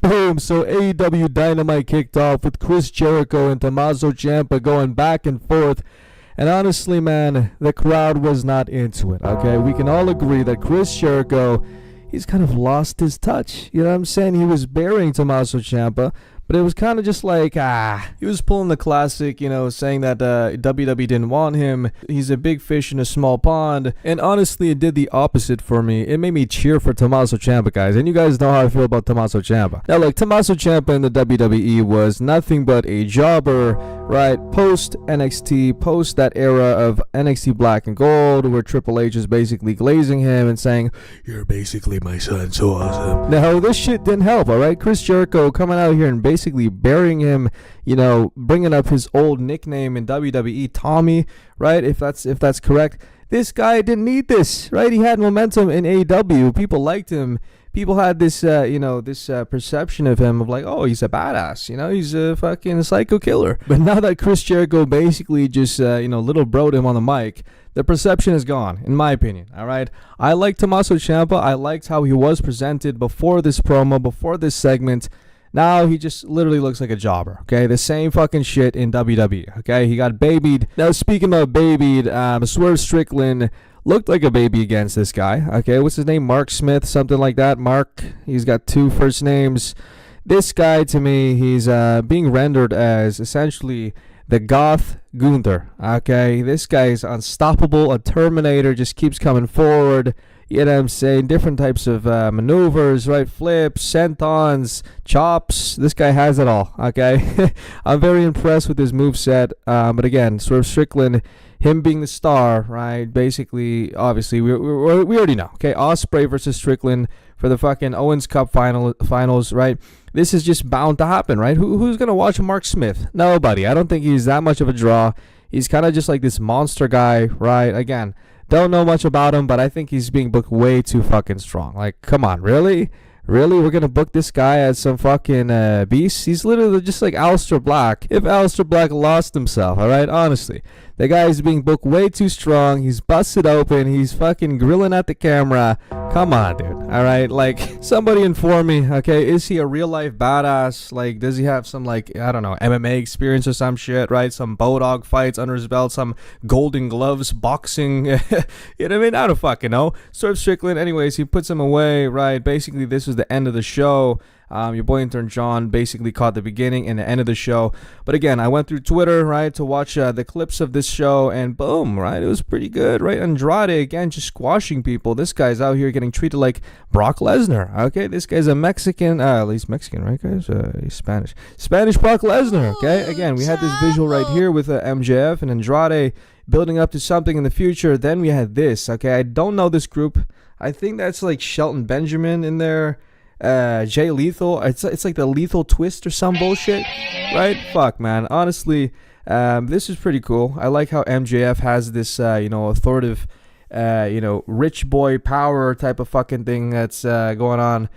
Boom. So AEW Dynamite kicked off with Chris Jericho and Tommaso Ciampa going back and forth. And honestly, man, the crowd was not into it, okay? We can all agree that Chris Jericho, he's kind of lost his touch. You know what I'm saying? He was burying Tommaso Ciampa, but it was kind of just like, he was pulling the classic, saying that WWE didn't want him. He's a big fish in a small pond. And honestly, it did the opposite for me. It made me cheer for Tommaso Ciampa, guys. And you guys know how I feel about Tommaso Ciampa. Now, like, Tommaso Ciampa in the WWE was nothing but a jobber, right? Post NXT, post that era of NXT Black and Gold, where Triple H is basically glazing him and saying, "You're basically my son, so awesome." Now, this shit didn't help, alright? Chris Jericho coming out here and basically burying him, bringing up his old nickname in WWE, Tommy, right? If that's correct. This guy didn't need this, right? He had momentum in AEW. People liked him. People had this, perception of him of like, oh, he's a badass, he's a fucking psycho killer. But now that Chris Jericho basically just, little broed him on the mic, the perception is gone, in my opinion, all right? I like Tommaso Ciampa. I liked how he was presented before this promo, before this segment. Now he just literally looks like a jobber, okay? The same fucking shit in WWE, okay? He got babied. Now, speaking of babied, Swerve Strickland looked like a baby against this guy, okay? What's his name? Mark Smith, something like that. Mark, he's got two first names. This guy, to me, he's being rendered as essentially the goth Gunther, okay? This guy is unstoppable, a Terminator, just keeps coming forward. You know what I'm saying? Different types of maneuvers, right? Flips, sentons, chops. This guy has it all, okay? I'm very impressed with his moveset. But again, Swerve Strickland, him being the star, right? Basically, obviously, we already know, okay? Ospreay versus Strickland for the fucking Owens Cup finals, right? This is just bound to happen, right? Who's going to watch Mark Smith? Nobody. I don't think he's that much of a draw. He's kind of just like this monster guy, right? Again, don't know much about him, but I think he's being booked way too fucking strong. Like, come on, really? Really? We're going to book this guy as some fucking beast? He's literally just like Aleister Black. If Aleister Black lost himself, alright? Honestly. The guy is being booked way too strong. He's busted open. He's fucking grilling at the camera. Come on, dude. Alright? Like, somebody inform me, okay? Is he a real life badass? Like, does he have some, like, I don't know, MMA experience or some shit, right? Some Bodog fights under his belt, some Golden Gloves boxing. You know what I mean? I don't fucking know. Swerve Strickland, anyways, he puts him away, right? Basically, this was the end of the show. Your boy intern John basically caught the beginning and the end of the show. But again, I went through Twitter, right, to watch the clips of this show, and boom, right, it was pretty good, right? Andrade, again, just squashing people. This guy's out here getting treated like Brock Lesnar, okay? This guy's a Mexican, at least Mexican, right, guys? He's Spanish. Spanish Brock Lesnar, okay? Again, we had this visual right here with MJF and Andrade building up to something in the future. Then we had this, okay? I don't know this group. I think that's like Shelton Benjamin in there. Jay Lethal, it's like the Lethal Twist or some bullshit, right? Fuck, man. Honestly, this is pretty cool. I like how MJF has this, authoritative, rich boy power type of fucking thing that's going on.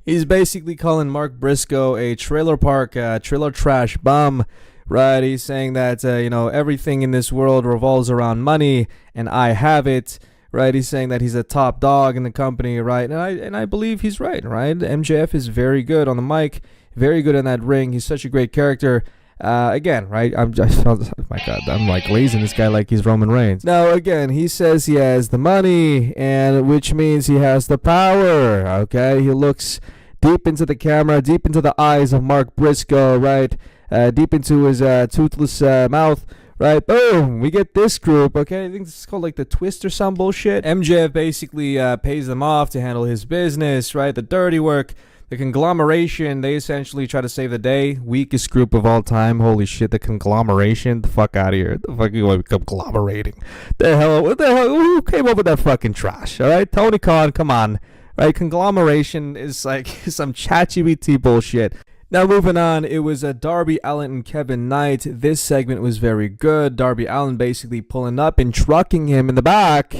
He's basically calling Mark Briscoe a trailer park, trailer trash bum, right? He's saying that, everything in this world revolves around money, and I have it. Right, he's saying that he's a top dog in the company, right? And I believe he's right? MJF is very good on the mic, very good in that ring. He's such a great character. Again, right? Oh my God, I'm like glazing this guy like he's Roman Reigns. Now, again, he says he has the money, and which means he has the power. Okay, he looks deep into the camera, deep into the eyes of Mark Briscoe, right? Deep into his toothless mouth. Right, boom, we get this group, okay? I think this is called like the Twist or some bullshit. MJF basically pays them off to handle his business, right? The dirty work, the conglomeration, they essentially try to save the day. Weakest group of all time. Holy shit, the conglomeration. The fuck out of here. The fuck you want to be conglomerating? What the hell? Who came up with that fucking trash, all right? Tony Khan, come on. Right, conglomeration is like some ChatGPT bullshit. Now moving on, it was Darby Allin and Kevin Knight. This segment was very good. Darby Allin basically pulling up and trucking him in the back.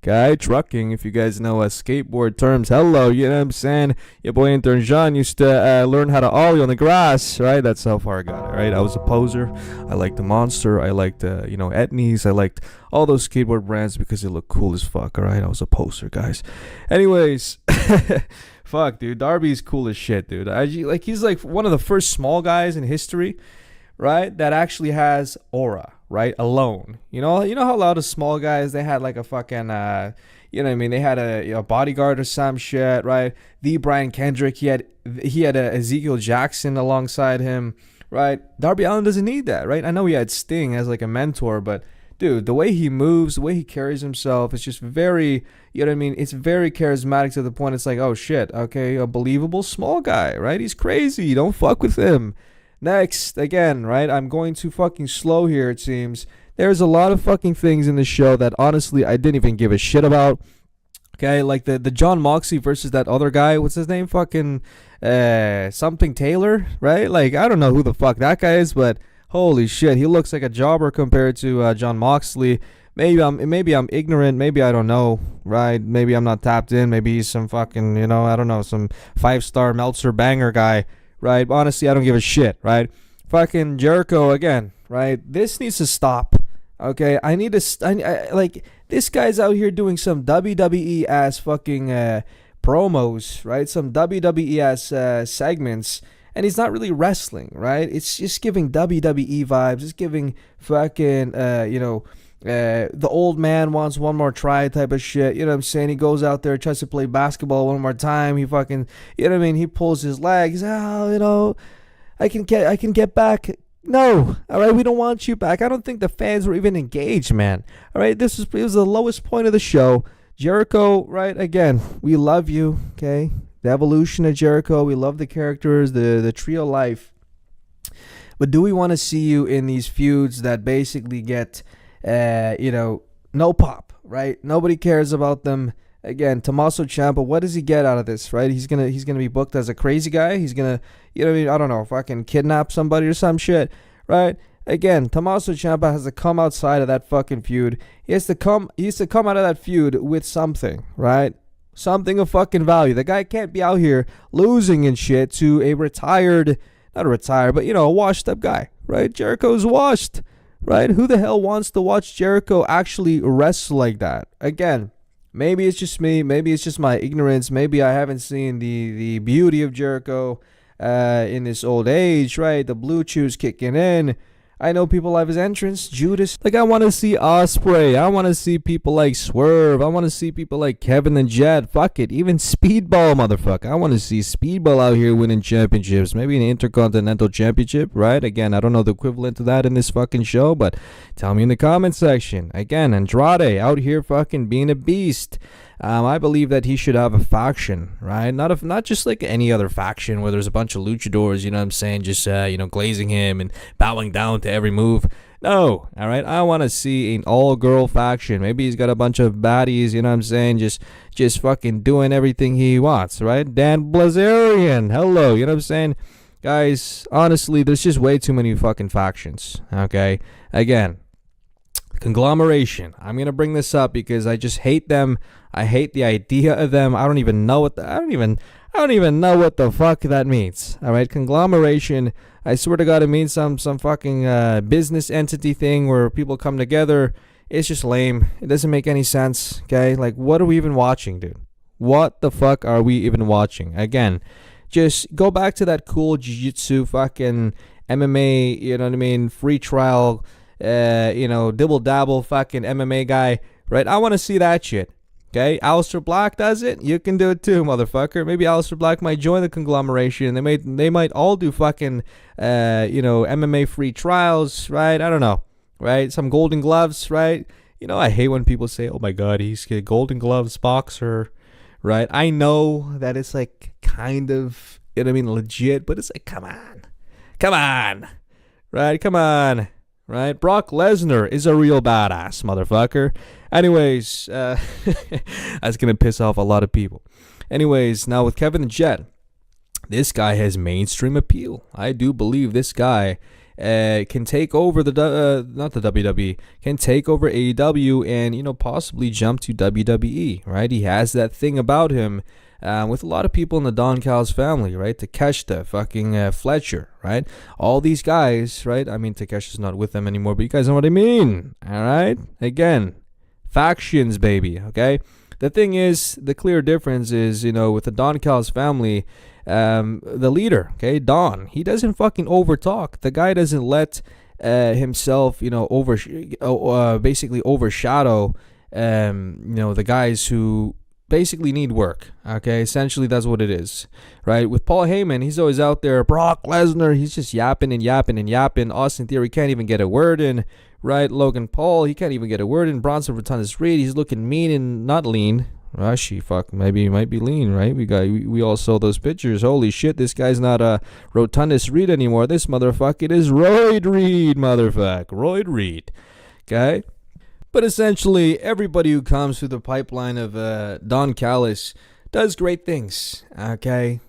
Okay, trucking, if you guys know skateboard terms. Hello, you know what I'm saying? Your boy intern Jean used to learn how to ollie on the grass, right? That's how far I got it, right? I was a poser. I liked the Monster. I liked, Etnies. I liked all those skateboard brands because they look cool as fuck, all right? I was a poser, guys. Anyways, Fuck, dude. Darby's cool as shit, dude. He's like one of the first small guys in history, right, that actually has aura, right, alone. You know how a lot of small guys, they had like a fucking, you know what I mean? They had a bodyguard or some shit, right? The Brian Kendrick, he had a Ezekiel Jackson alongside him, right? Darby Allin doesn't need that, right? I know he had Sting as like a mentor, but dude, the way he moves, the way he carries himself, it's just very, you know what I mean? It's very charismatic to the point it's like, oh shit, okay, a believable small guy, right? He's crazy. Don't fuck with him. Next, again, right? I'm going too fucking slow here, it seems. There's a lot of fucking things in the show that honestly I didn't even give a shit about. Okay, like the John Moxley versus that other guy. What's his name? Fucking something Taylor, right? Like, I don't know who the fuck that guy is, but holy shit, he looks like a jobber compared to John Moxley. Maybe I'm ignorant. Maybe I don't know, right? Maybe I'm not tapped in. Maybe he's some fucking, I don't know, some 5-star Meltzer banger guy, right? Honestly, I don't give a shit, right? Fucking Jericho again, right? This needs to stop. Okay, I need to like, this guy's out here doing some WWE ass fucking promos, right? Some WWE ass segments, and he's not really wrestling, right? It's just giving WWE vibes. It's giving fucking the old man wants one more try type of shit. You know what I'm saying? He goes out there, tries to play basketball one more time. He fucking, you know what I mean? He pulls his leg. He's, I can get back. No, all right, we don't want you back. I don't think the fans were even engaged, man. All right, it was the lowest point of the show. Jericho, right, again, we love you, okay? The evolution of Jericho, we love the characters, the trio life. But do we want to see you in these feuds that basically get, no pop, right? Nobody cares about them. Again, Tommaso Ciampa, what does he get out of this, right? He's gonna be booked as a crazy guy. He's gonna, I don't know, fucking kidnap somebody or some shit, right? Again, Tommaso Ciampa has to come outside of that fucking feud. He has to come out of that feud with something, right? Something of fucking value. The guy can't be out here losing and shit to a a washed up guy, right? Jericho's washed, right? Who the hell wants to watch Jericho actually wrestle like that? Again, maybe it's just me. Maybe it's just my ignorance. Maybe I haven't seen the beauty of Jericho in this old age, right? The blue chews kicking in. I know people love his entrance, Judas. Like, I want to see Ospreay. I want to see people like Swerve. I want to see people like Kevin and Jed. Fuck it. Even Speedball, motherfucker. I want to see Speedball out here winning championships. Maybe an Intercontinental Championship, right? Again, I don't know the equivalent to that in this fucking show, but tell me in the comment section. Again, Andrade out here fucking being a beast. I believe that he should have a faction, right? Not just like any other faction where there's a bunch of luchadors, you know what I'm saying, just glazing him and bowing down to every move. No, all right. I want to see an all-girl faction. Maybe he's got a bunch of baddies, you know what I'm saying, just fucking doing everything he wants, right? Dan Blazarian, hello, you know what I'm saying? Guys, honestly, there's just way too many fucking factions, okay? Again, conglomeration. I'm gonna bring this up because I just hate them. I hate the idea of them. I don't even know what I don't even know what the fuck that means. All right, conglomeration. I swear to God, it means some fucking business entity thing where people come together. It's just lame. It doesn't make any sense. Okay, like, what are we even watching, dude? What the fuck are we even watching? Again, just go back to that cool jiu-jitsu fucking MMA. You know what I mean? Free trial. Dibble dabble fucking MMA guy, right? I want to see that shit. Okay, Aleister Black does it. You can do it too, motherfucker. Maybe Aleister Black might join the conglomeration. They might all do fucking MMA free trials, right? I don't know, right? Some Golden Gloves, right? I hate when people say, "Oh my God, he's a Golden Gloves boxer," right? I know that it's like kind of, legit, but it's like, come on, right? Come on. Right? Brock Lesnar is a real badass, motherfucker. Anyways, that's going to piss off a lot of people. Anyways, now with Kevin and Jed, this guy has mainstream appeal. I do believe this guy can take over not the WWE, can take over AEW and, possibly jump to WWE, right? He has that thing about him with a lot of people in the Don Callis family, right? Takeshita, fucking Fletcher, right? All these guys, right? I mean, Takeshita's not with them anymore, but you guys know what I mean, all right? Again, factions, baby, okay? the thing is, the clear difference is, with the Don Callis family, the leader, okay, Don, he doesn't fucking overtalk. The guy doesn't let himself, basically overshadow, the guys who basically need work. Okay, essentially that's what it is, right? With Paul Heyman, he's always out there. Brock Lesnar, he's just yapping and yapping and yapping. Austin Theory can't even get a word in, right? Logan Paul, he can't even get a word in. Bronson Rotundus Reed, he's looking mean and not lean. Rashi, fuck, maybe he might be lean, right? We all saw those pictures. Holy shit, this guy's not a Rotundus Reed anymore. This motherfucker is Royd Reed, motherfucker. Royd Reed, okay? But essentially, everybody who comes through the pipeline of Don Callis does great things, okay?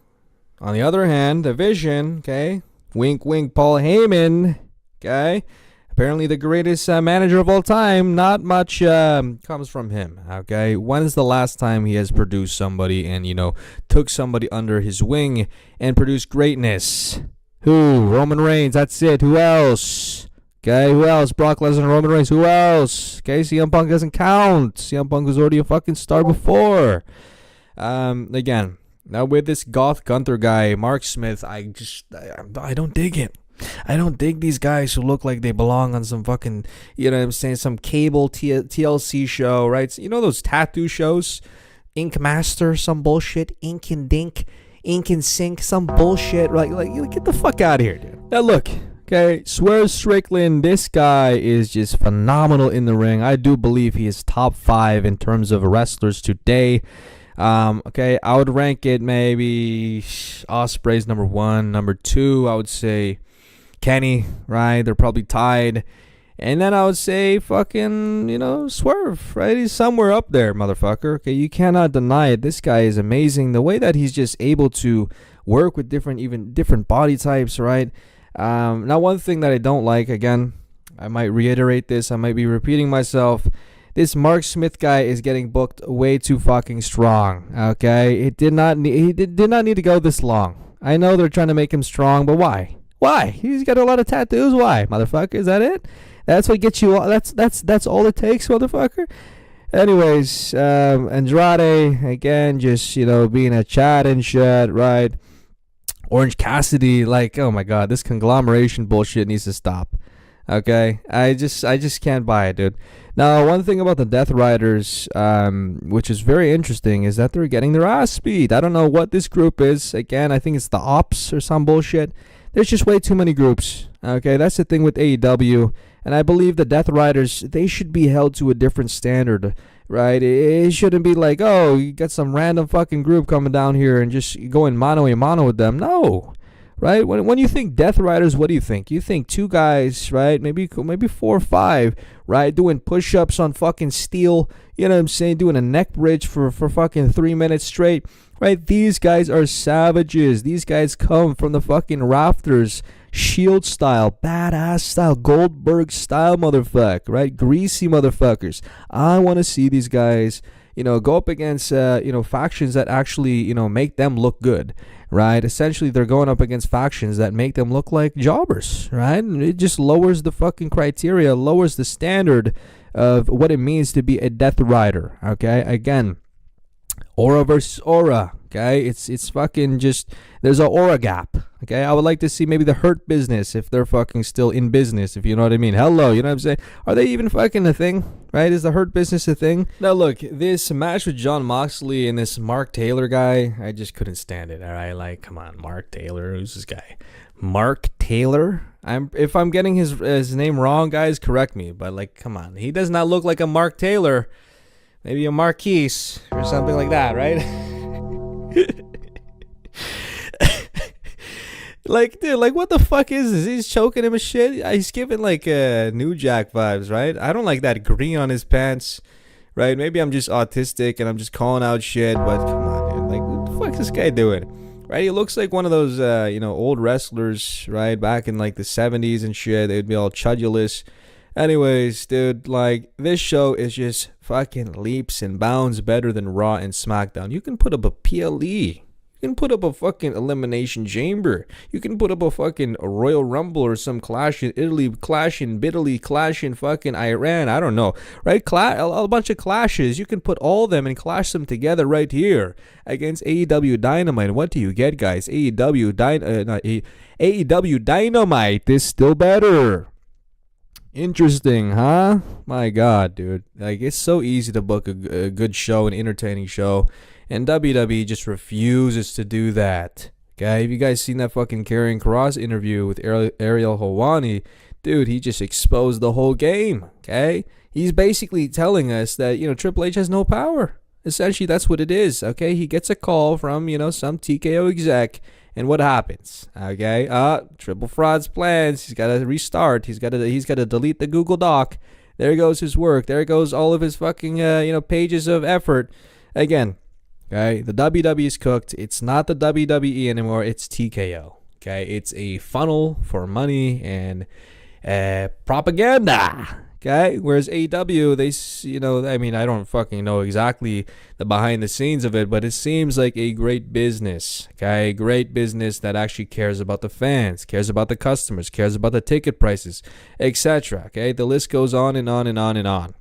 On the other hand, the Vision, okay? Wink, wink, Paul Heyman, okay? Apparently the greatest manager of all time. Not much comes from him, okay? When is the last time he has produced somebody and, took somebody under his wing and produced greatness? Who? Roman Reigns, that's it. Who else? Okay, who else? Brock Lesnar, Roman Reigns. Who else? Okay, CM Punk doesn't count. CM Punk was already a fucking star before. Again, now with this goth Gunther guy, Mark Smith, I don't dig it. I don't dig these guys who look like they belong on some fucking, some cable TLC show, right? So, those tattoo shows? Ink Master, some bullshit. Ink and Dink, Ink and Sync, some bullshit. Like, get the fuck out of here, dude. Now, look. Okay, Swerve Strickland, this guy is just phenomenal in the ring. I do believe he is top 5 in terms of wrestlers today. Okay, I would rank it maybe Ospreay's number 1. Number 2, I would say Kenny, right? They're probably tied. And then I would say fucking, Swerve, right? He's somewhere up there, motherfucker. Okay, you cannot deny it. This guy is amazing. The way that he's just able to work with different body types, right? Now, one thing that I don't like, again, I might reiterate this, I might be repeating myself. This Mark Smith guy is getting booked way too fucking strong. Okay, he did not need to go this long. I know they're trying to make him strong, but why? Why? He's got a lot of tattoos. Why, motherfucker? Is that it? That's what gets you. That's all it takes, motherfucker. Anyways, Andrade again, just being a chat and shit, right? Orange Cassidy, oh my god, this conglomeration bullshit needs to stop. Okay, I just can't buy it, dude. Now, one thing about the Death Riders, which is very interesting, is that they're getting their ass beat. I don't know what this group is. Again, I think it's the Ops or some bullshit. There's just way too many groups. Okay, that's the thing with AEW, and I believe the Death Riders, they should be held to a different standard. Right, it shouldn't be like, oh, you got some random fucking group coming down here and just going mano a mano with them. No, right? When you think Death Riders, what do you think? You think 2 guys, right? Maybe 4 or 5, right? Doing push-ups on fucking steel. You know what I'm saying? Doing a neck bridge for fucking 3 minutes straight, right? These guys are savages. These guys come from the fucking rafters. Shield style, badass style, Goldberg style, motherfucker, right? Greasy motherfuckers. I want to see these guys, go up against, factions that actually, make them look good, right? Essentially, they're going up against factions that make them look like jobbers, right? And it just lowers the fucking criteria, lowers the standard of what it means to be a Death Rider, okay? Again, aura versus aura. Okay, it's fucking just, there's an aura gap. Okay, I would like to see maybe the Hurt Business, if they're fucking still in business, if you know what I mean. Hello, you know what I'm saying? Are they even fucking a thing? Right? Is the Hurt Business a thing? Now look, this match with Jon Moxley and this Mark Taylor guy, I just couldn't stand it. All right, come on, Mark Taylor, who's this guy? Mark Taylor? If I'm getting his name wrong, guys, correct me. But come on, he does not look like a Mark Taylor. Maybe a Marquise or something like that, right? Dude, what the fuck is this? He's choking him and shit. He's giving New Jack vibes, right? I don't like that green on his pants, right? Maybe I'm just autistic and I'm just calling out shit, but come on, dude. What the fuck is this guy doing? Right? He looks like one of those, old wrestlers, right? Back in the 70s and shit. They'd be all chudulous. Anyways, dude, this show is just fucking leaps and bounds better than Raw and SmackDown. You can put up a PLE. You can put up a fucking Elimination Chamber. You can put up a fucking Royal Rumble or some Clash in Italy, Clash in Italy, Clash in fucking Iran. I don't know, right? A bunch of clashes. You can put all them and clash them together right here against AEW Dynamite. What do you get, guys? AEW Dynamite is still better. Interesting, huh? My God, dude. Like, it's so easy to book a good show, an entertaining show, and WWE just refuses to do that. Okay, have you guys seen that fucking Karrion Kross interview with Ariel Helwani? Dude, he just exposed the whole game. Okay, he's basically telling us that, Triple H has no power. Essentially, that's what it is. Okay, he gets a call from, some TKO exec. And what happens? Okay, Triple Fraud's plans. He's got to restart. He's got to delete the Google Doc. There goes his work. There goes all of his fucking pages of effort. Again, okay, the WWE is cooked. It's not the WWE anymore. It's TKO. Okay, it's a funnel for money and propaganda. Okay, whereas AEW, I don't fucking know exactly the behind the scenes of it, but it seems like a great business. Okay, a great business that actually cares about the fans, cares about the customers, cares about the ticket prices, etc. Okay, the list goes on and on and on and on.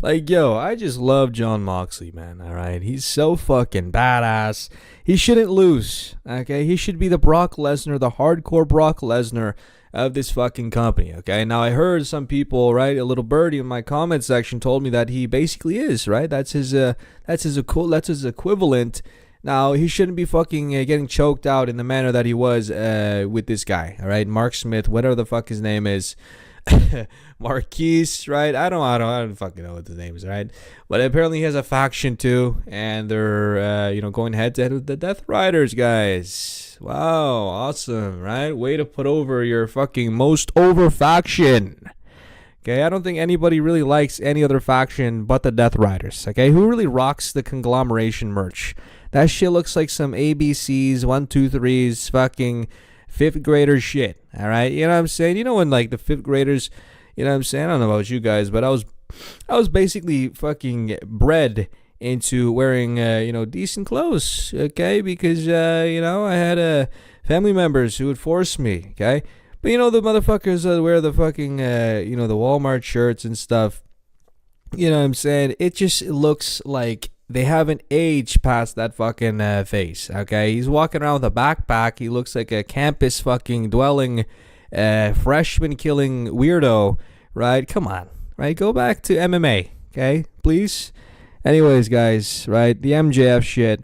Like, yo, I just love Jon Moxley, man. All right, he's so fucking badass. He shouldn't lose. Okay, he should be the Brock Lesnar, the hardcore Brock Lesnar of this fucking company. Okay, now I heard some people, right, a little birdie in my comment section told me that he basically is, right. That's his equivalent. Now he shouldn't be fucking getting choked out in the manner that he was with this guy. All right, Mark Smith, whatever the fuck his name is. Marquise, right? I don't fucking know what the name is, right? But apparently he has a faction too, and they're going head to head with the Death Riders, guys. Wow, awesome, right? Way to put over your fucking most over faction. Okay, I don't think anybody really likes any other faction but the Death Riders. Okay, who really rocks the conglomeration merch? That shit looks like some ABCs, 1, 2, 3s, fucking fifth grader shit. All right, you know what I'm saying? When like the fifth graders, you know what I'm saying? I don't know about you guys, but I was basically fucking bred into wearing decent clothes, okay, because I had family members who would force me, okay, but the motherfuckers that wear the fucking the Walmart shirts and stuff, you know what I'm saying, it just looks like they haven't aged past that fucking face. Okay, he's walking around with a backpack. He looks like a campus fucking dwelling freshman killing weirdo, right? Come on, right? Go back to MMA, okay, please. Anyways, guys, right, the MJF shit,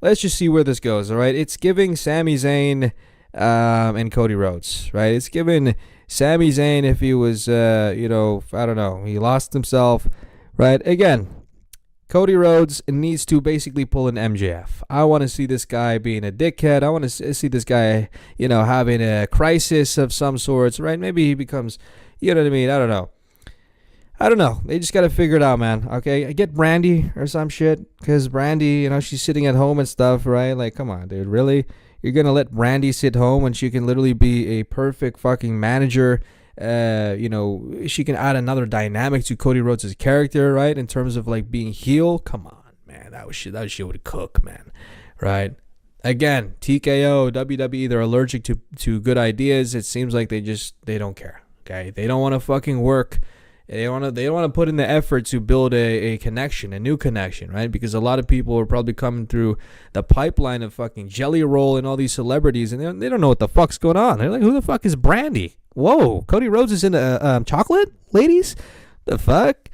let's just see where this goes. All right, it's giving Sami Zayn and Cody Rhodes, right? It's giving Sami Zayn if he was I don't know, he lost himself, right? Again, Cody Rhodes needs to basically pull an MJF. I want to see this guy being a dickhead. I want to see this guy, having a crisis of some sorts, right? Maybe he becomes, you know what I mean? I don't know. They just got to figure it out, man. Okay, get Brandy or some shit, because Brandy, she's sitting at home and stuff, right? Like, come on, dude, really? You're going to let Brandy sit home when she can literally be a perfect fucking manager? She can add another dynamic to Cody Rhodes' character, right? In terms of like being heel. Come on, man. That shit would cook, man. Right? Again, TKO, WWE, they're allergic to good ideas. It seems like they don't care. Okay? They don't want to fucking work. They don't want to put in the effort to build a connection, a new connection, right? Because a lot of people are probably coming through the pipeline of fucking Jelly Roll and all these celebrities, and they don't know what the fuck's going on. They're like, who the fuck is Brandy? Whoa, Cody Rhodes is into chocolate, ladies? The fuck?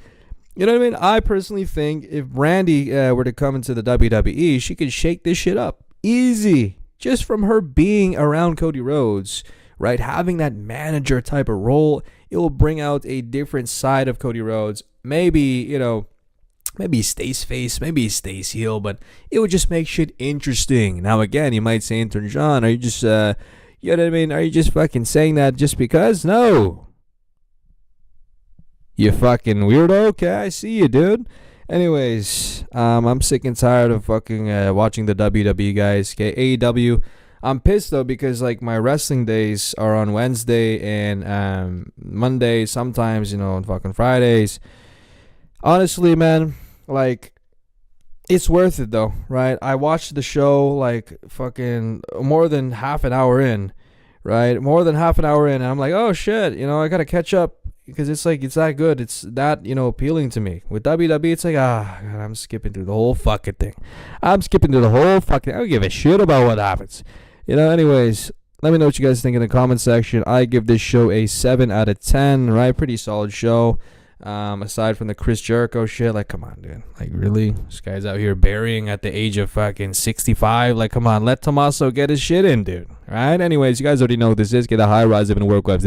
You know what I mean? I personally think if Brandy were to come into the WWE, she could shake this shit up easy, just from her being around Cody Rhodes, right? Having that manager type of role, it will bring out a different side of Cody Rhodes. Maybe, maybe he stays face, maybe he stays heel, but it would just make shit interesting. Now, again, you might say, Intern John, are you just, you know what I mean? Are you just fucking saying that just because? No. You fucking weirdo. Okay, I see you, dude. Anyways, I'm sick and tired of fucking watching the WWE, guys. Okay, AEW. I'm pissed though because like my wrestling days are on Wednesday and Monday, sometimes on fucking Fridays. Honestly, man, like it's worth it though, right? I watched the show like fucking more than half an hour in, right? More than half an hour in, and I'm like, oh shit, I gotta catch up because it's like it's that good, it's that appealing to me. With WWE, it's like God, I'm skipping through the whole fucking thing. I don't give a shit about what happens. Anyways, let me know what you guys think in the comment section. I give this show a 7 out of 10, right? Pretty solid show. Aside from the Chris Jericho shit, like, come on, dude. Like, really? This guy's out here burying at the age of fucking 65. Like, come on, let Tommaso get his shit in, dude. Right? Anyways, you guys already know what this is. Get a high rise in work webs.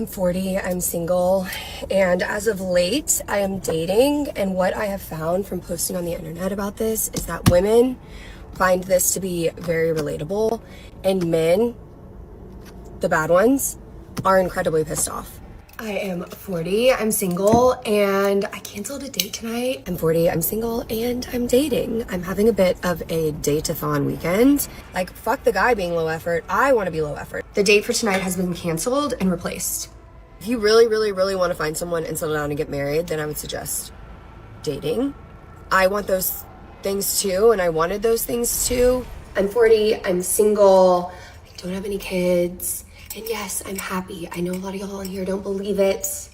I'm 40, I'm single, and as of late, I am dating, and what I have found from posting on the internet about this is that women find this to be very relatable, and men, the bad ones, are incredibly pissed off. I am 40, I'm single, and I canceled a date tonight. I'm 40, I'm single, and I'm dating. I'm having a bit of a date-a-thon weekend. Like, fuck the guy being low effort, I want to be low effort. The date for tonight has been canceled and replaced. If you really, really, really want to find someone and settle down and get married, then I would suggest dating. I want those things too, and I wanted those things too. I'm 40, I'm single, I don't have any kids, and yes, I'm happy. I know a lot of y'all in here don't believe it.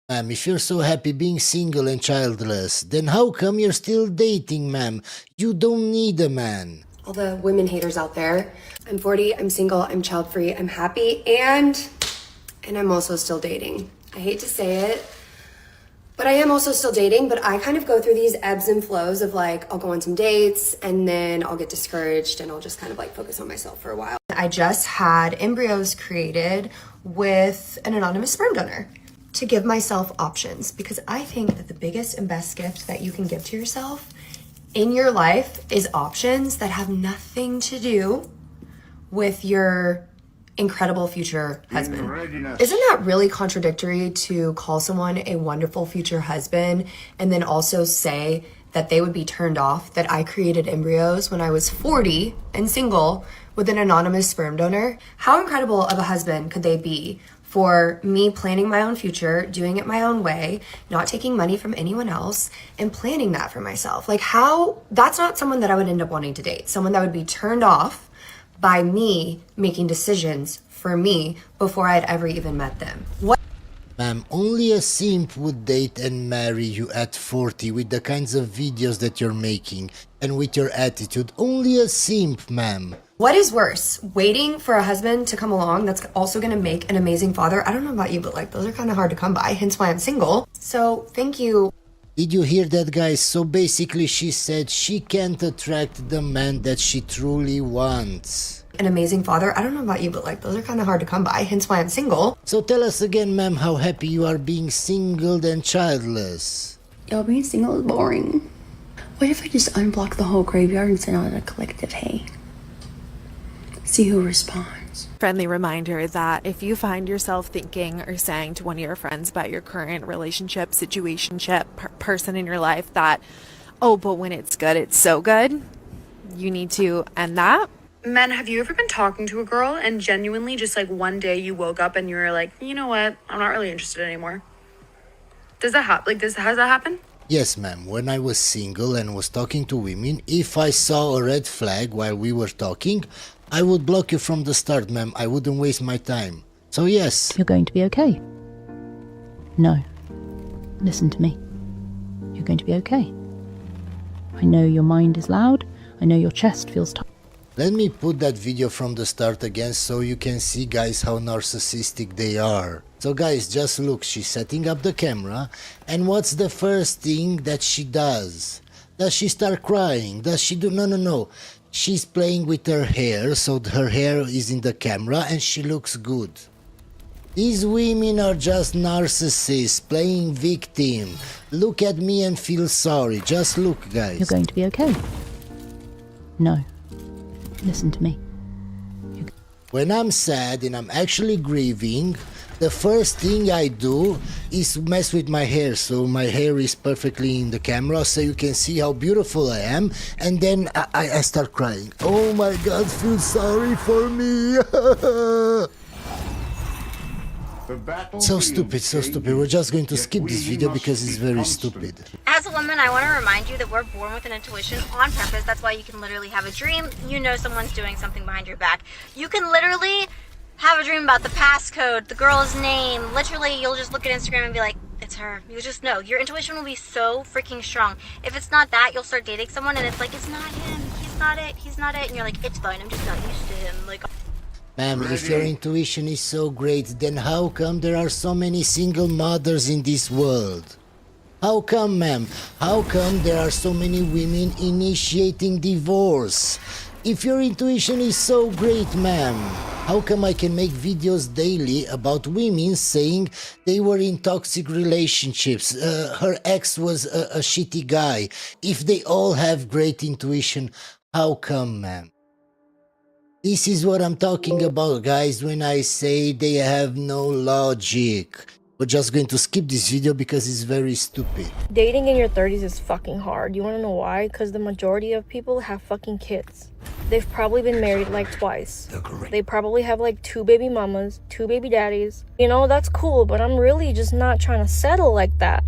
Ma'am, if you're so happy being single and childless, then how come you're still dating, ma'am? You don't need a man. all the women haters out there. I'm 40, I'm single, I'm child-free, I'm happy, and I'm also still dating. I hate to say it, but I am also still dating, but I kind of go through these ebbs and flows of like, I'll go on some dates and then I'll get discouraged and I'll just kind of like focus on myself for a while. I just had embryos created with an anonymous sperm donor to give myself options, because I think that the biggest and best gift that you can give to yourself in your life is options that have nothing to do with your incredible future husband. Isn't that really contradictory to call someone a wonderful future husband and then also say that they would be turned off that I created embryos when I was 40 and single with an anonymous sperm donor? How incredible of a husband could they be for me planning my own future, doing it my own way, not taking money from anyone else, and planning that for myself? Like, how? That's not someone that I would end up wanting to date. Someone that would be turned off by me making decisions for me before I'd ever even met them. What? Ma'am, only a simp would date and marry you at 40 with the kinds of videos that you're making and with your attitude. Only a simp, ma'am. What is worse, waiting for a husband to come along that's also gonna make an amazing father? I don't know about you, but like those are kind of hard to come by, hence why I'm single. So thank you. Did you hear that, guys? So basically she said she can't attract the man that she truly wants. An amazing father. I don't know about you, but like those are kind of hard to come by, hence why I'm single. So tell us again, ma'am, how happy you are being single and childless. Yo, being single is boring. What if I just unblock the whole graveyard and send out a collective hey? See who responds. Friendly reminder that if you find yourself thinking or saying to one of your friends about your current relationship, situationship, person in your life that, oh, but when it's good, it's so good, you need to end that. Men, have you ever been talking to a girl and genuinely just like one day you woke up and you were like, you know what, I'm not really interested anymore? Does that happen? Has that happened? Yes, ma'am. When I was single and was talking to women, if I saw a red flag while we were talking, I would block you from the start, ma'am. I wouldn't waste my time. So yes. You're going to be okay. No. Listen to me. You're going to be okay. I know your mind is loud. I know your chest feels tight. Let me put that video from the start again so you can see, guys, how narcissistic they are. So guys, just look, she's setting up the camera, and what's the first thing that she does? Does she start crying? Does she do... No. She's playing with her hair, so her hair is in the camera and she looks good. These women are just narcissists, playing victim. Look at me and feel sorry. Just look, guys. You're going to be okay. No. Listen to me. When I'm sad and I'm actually grieving, the first thing I do is mess with my hair, so my hair is perfectly in the camera so you can see how beautiful I am, and then I start crying. Oh my god, feel sorry for me. So stupid. We're just going to skip this video because it's very stupid. As a woman, I want to remind you that we're born with an intuition on purpose. That's why you can literally have a dream. You know someone's doing something behind your back. You can literally have a dream about the passcode, the girl's name. Literally, you'll just look at Instagram and be like, it's her. You just know. Your intuition will be so freaking strong. If it's not that, you'll start dating someone and it's like, it's not him. He's not it. And you're like, it's fine. I'm just not used to him. Like, Ma'am, if your intuition is so great, then how come there are so many single mothers in this world? How come, ma'am? How come there are so many women initiating divorce? If your intuition is so great, ma'am, how come I can make videos daily about women saying they were in toxic relationships, her ex was a shitty guy? If they all have great intuition, how come, ma'am? This is what I'm talking about, guys, when I say they have no logic. We're just going to skip this video because it's very stupid. Dating in your 30s is fucking hard. You wanna know why? Because the majority of people have fucking kids. They've probably been married like twice. They probably have like 2 baby mamas, 2 baby daddies. You know, that's cool, but I'm really just not trying to settle like that.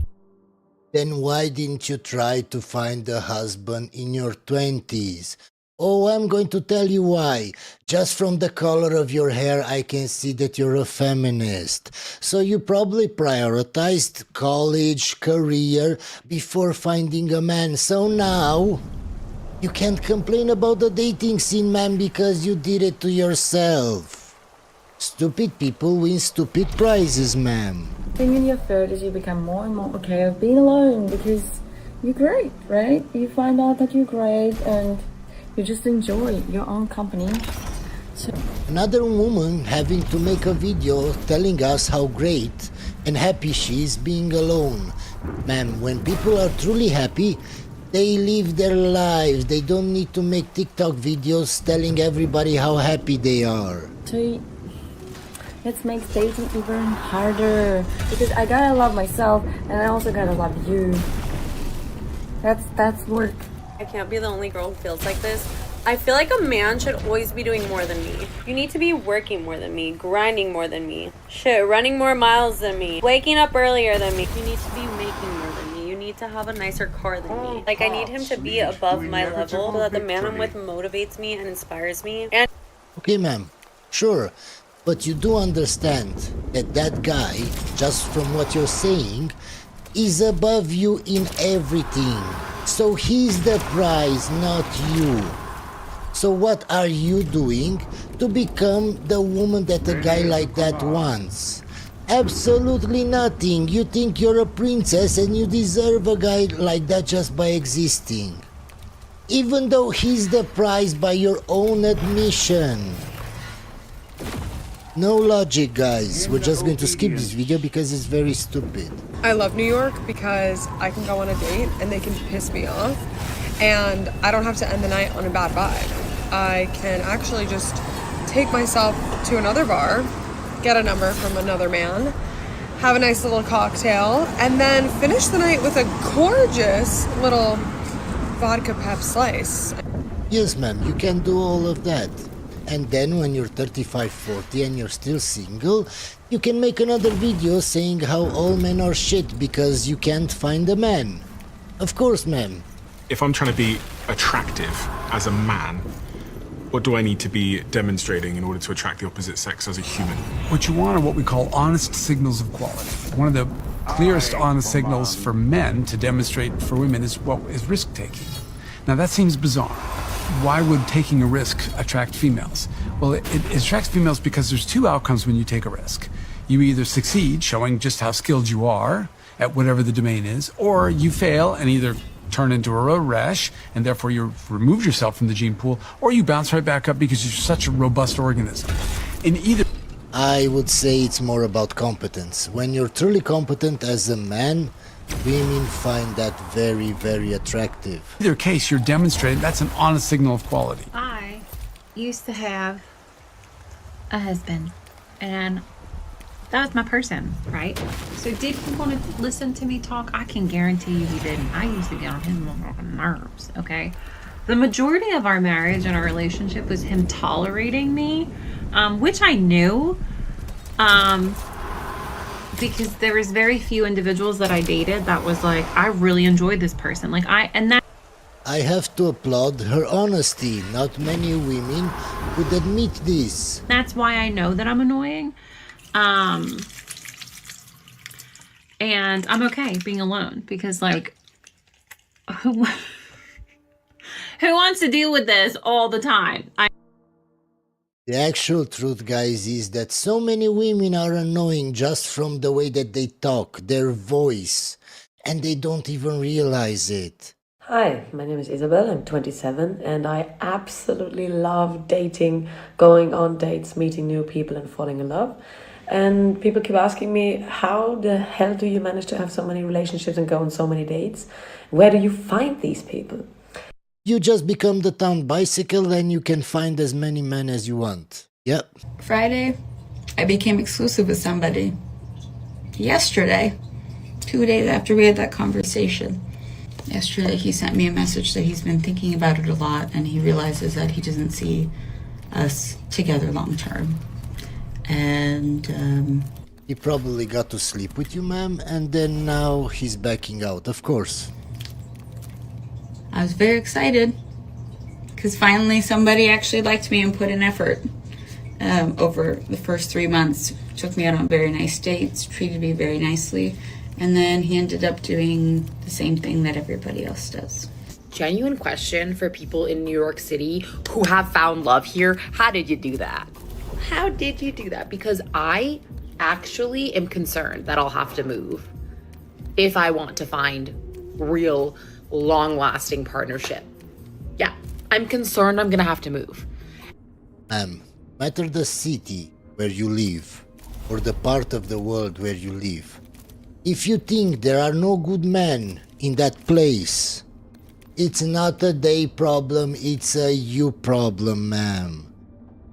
Then why didn't you try to find a husband in your 20s? Oh, I'm going to tell you why. Just from the color of your hair, I can see that you're a feminist. So you probably prioritized college, career, before finding a man. So now, You can't complain about the dating scene, ma'am, because you did it to yourself. Stupid people win stupid prizes, ma'am. Being in your 30s, you become more and more okay of being alone because you're great, right? You find out that you're great and you just enjoy your own company. So Another woman having to make a video telling us how great and happy she is being alone. Ma'am, when people are truly happy, they live their lives. They don't need to make TikTok videos telling everybody how happy they are. it makes dating even harder because I gotta love myself and I also gotta love you. That's work. I can't be the only girl who feels like this. I feel like a man should always be doing more than me. You need to be working more than me, grinding more than me, running more miles than me, waking up earlier than me. You need to be making more than me. You need to have a nicer car than me. Like, I need him to be above my level so that the man I'm with motivates me and inspires me. And Okay, ma'am. Sure. But you do understand that that guy, just from what you're saying, is above you in everything. So he's the prize, not you. So what are you doing to become the woman that a guy like that wants? Absolutely nothing. You think you're a princess and you deserve a guy like that just by existing. Even though he's the prize by your own admission. No logic, guys. We're just going to skip this video because it's very stupid. I love New York because I can go on a date and they can piss me off and I don't have to end the night on a bad vibe. I can actually just take myself to another bar, get a number from another man, have a nice little cocktail, and then finish the night with a gorgeous little vodka pep slice. Yes, ma'am, you can do all of that. And then when you're 35, 40 and you're still single, you can make another video saying how all men are shit because you can't find a man. Of course, ma'am. If I'm trying to be attractive as a man, what do I need to be demonstrating in order to attract the opposite sex as a human? What you want are what we call honest signals of quality. One of the clearest honest signals for men to demonstrate for women is risk-taking. Now that seems bizarre. Why would taking a risk attract females? Well, it attracts females because there's two outcomes when you take a risk. You either succeed, showing just how skilled you are at whatever the domain is, or you fail and either turn into a road rash and therefore you've removed yourself from the gene pool, or you bounce right back up because you're such a robust organism. In either I would say it's more about competence. When you're truly competent as a man, women find that very, very attractive. In either case, you're demonstrating that's an honest signal of quality. I used to have a husband, and that was my person, right? So did he want to listen to me talk? I can guarantee you he didn't. I used to get on his nerves, okay? The majority of our marriage and our relationship was him tolerating me, which I knew, because there was very few individuals that I dated that was like, I really enjoyed this person. I have to applaud her honesty. Not many women would admit this. That's why I know that I'm annoying. And I'm okay being alone because, like, who wants to deal with this all the time? The actual truth, guys, is that so many women are annoying just from the way that they talk, their voice, and they don't even realize it. Hi, my name is Isabel, I'm 27, and I absolutely love dating, going on dates, meeting new people and falling in love. And people keep asking me, how the hell do you manage to have so many relationships and go on so many dates? Where do you find these people? You just become the town bicycle and you can find as many men as you want. Yep. Friday, I became exclusive with somebody. Yesterday, 2 days after we had that conversation. Yesterday, he sent me a message that he's been thinking about it a lot and he realizes that he doesn't see us together long term. And he probably got to sleep with you, ma'am, and then now he's backing out, of course. I was very excited because finally somebody actually liked me and put in effort. Over the first 3 months, took me out on very nice dates, treated me very nicely, and then he ended up doing the same thing that everybody else does. genuine question for people in New York City who have found love here. How did you do that? How did you do that? Because I actually am concerned that I'll have to move if I want to find real, long-lasting partnership. Yeah, I'm concerned I'm gonna have to move. Matter the city where you live, or the part of the world where you live. If you think there are no good men in that place, it's not a they problem, it's a you problem, ma'am.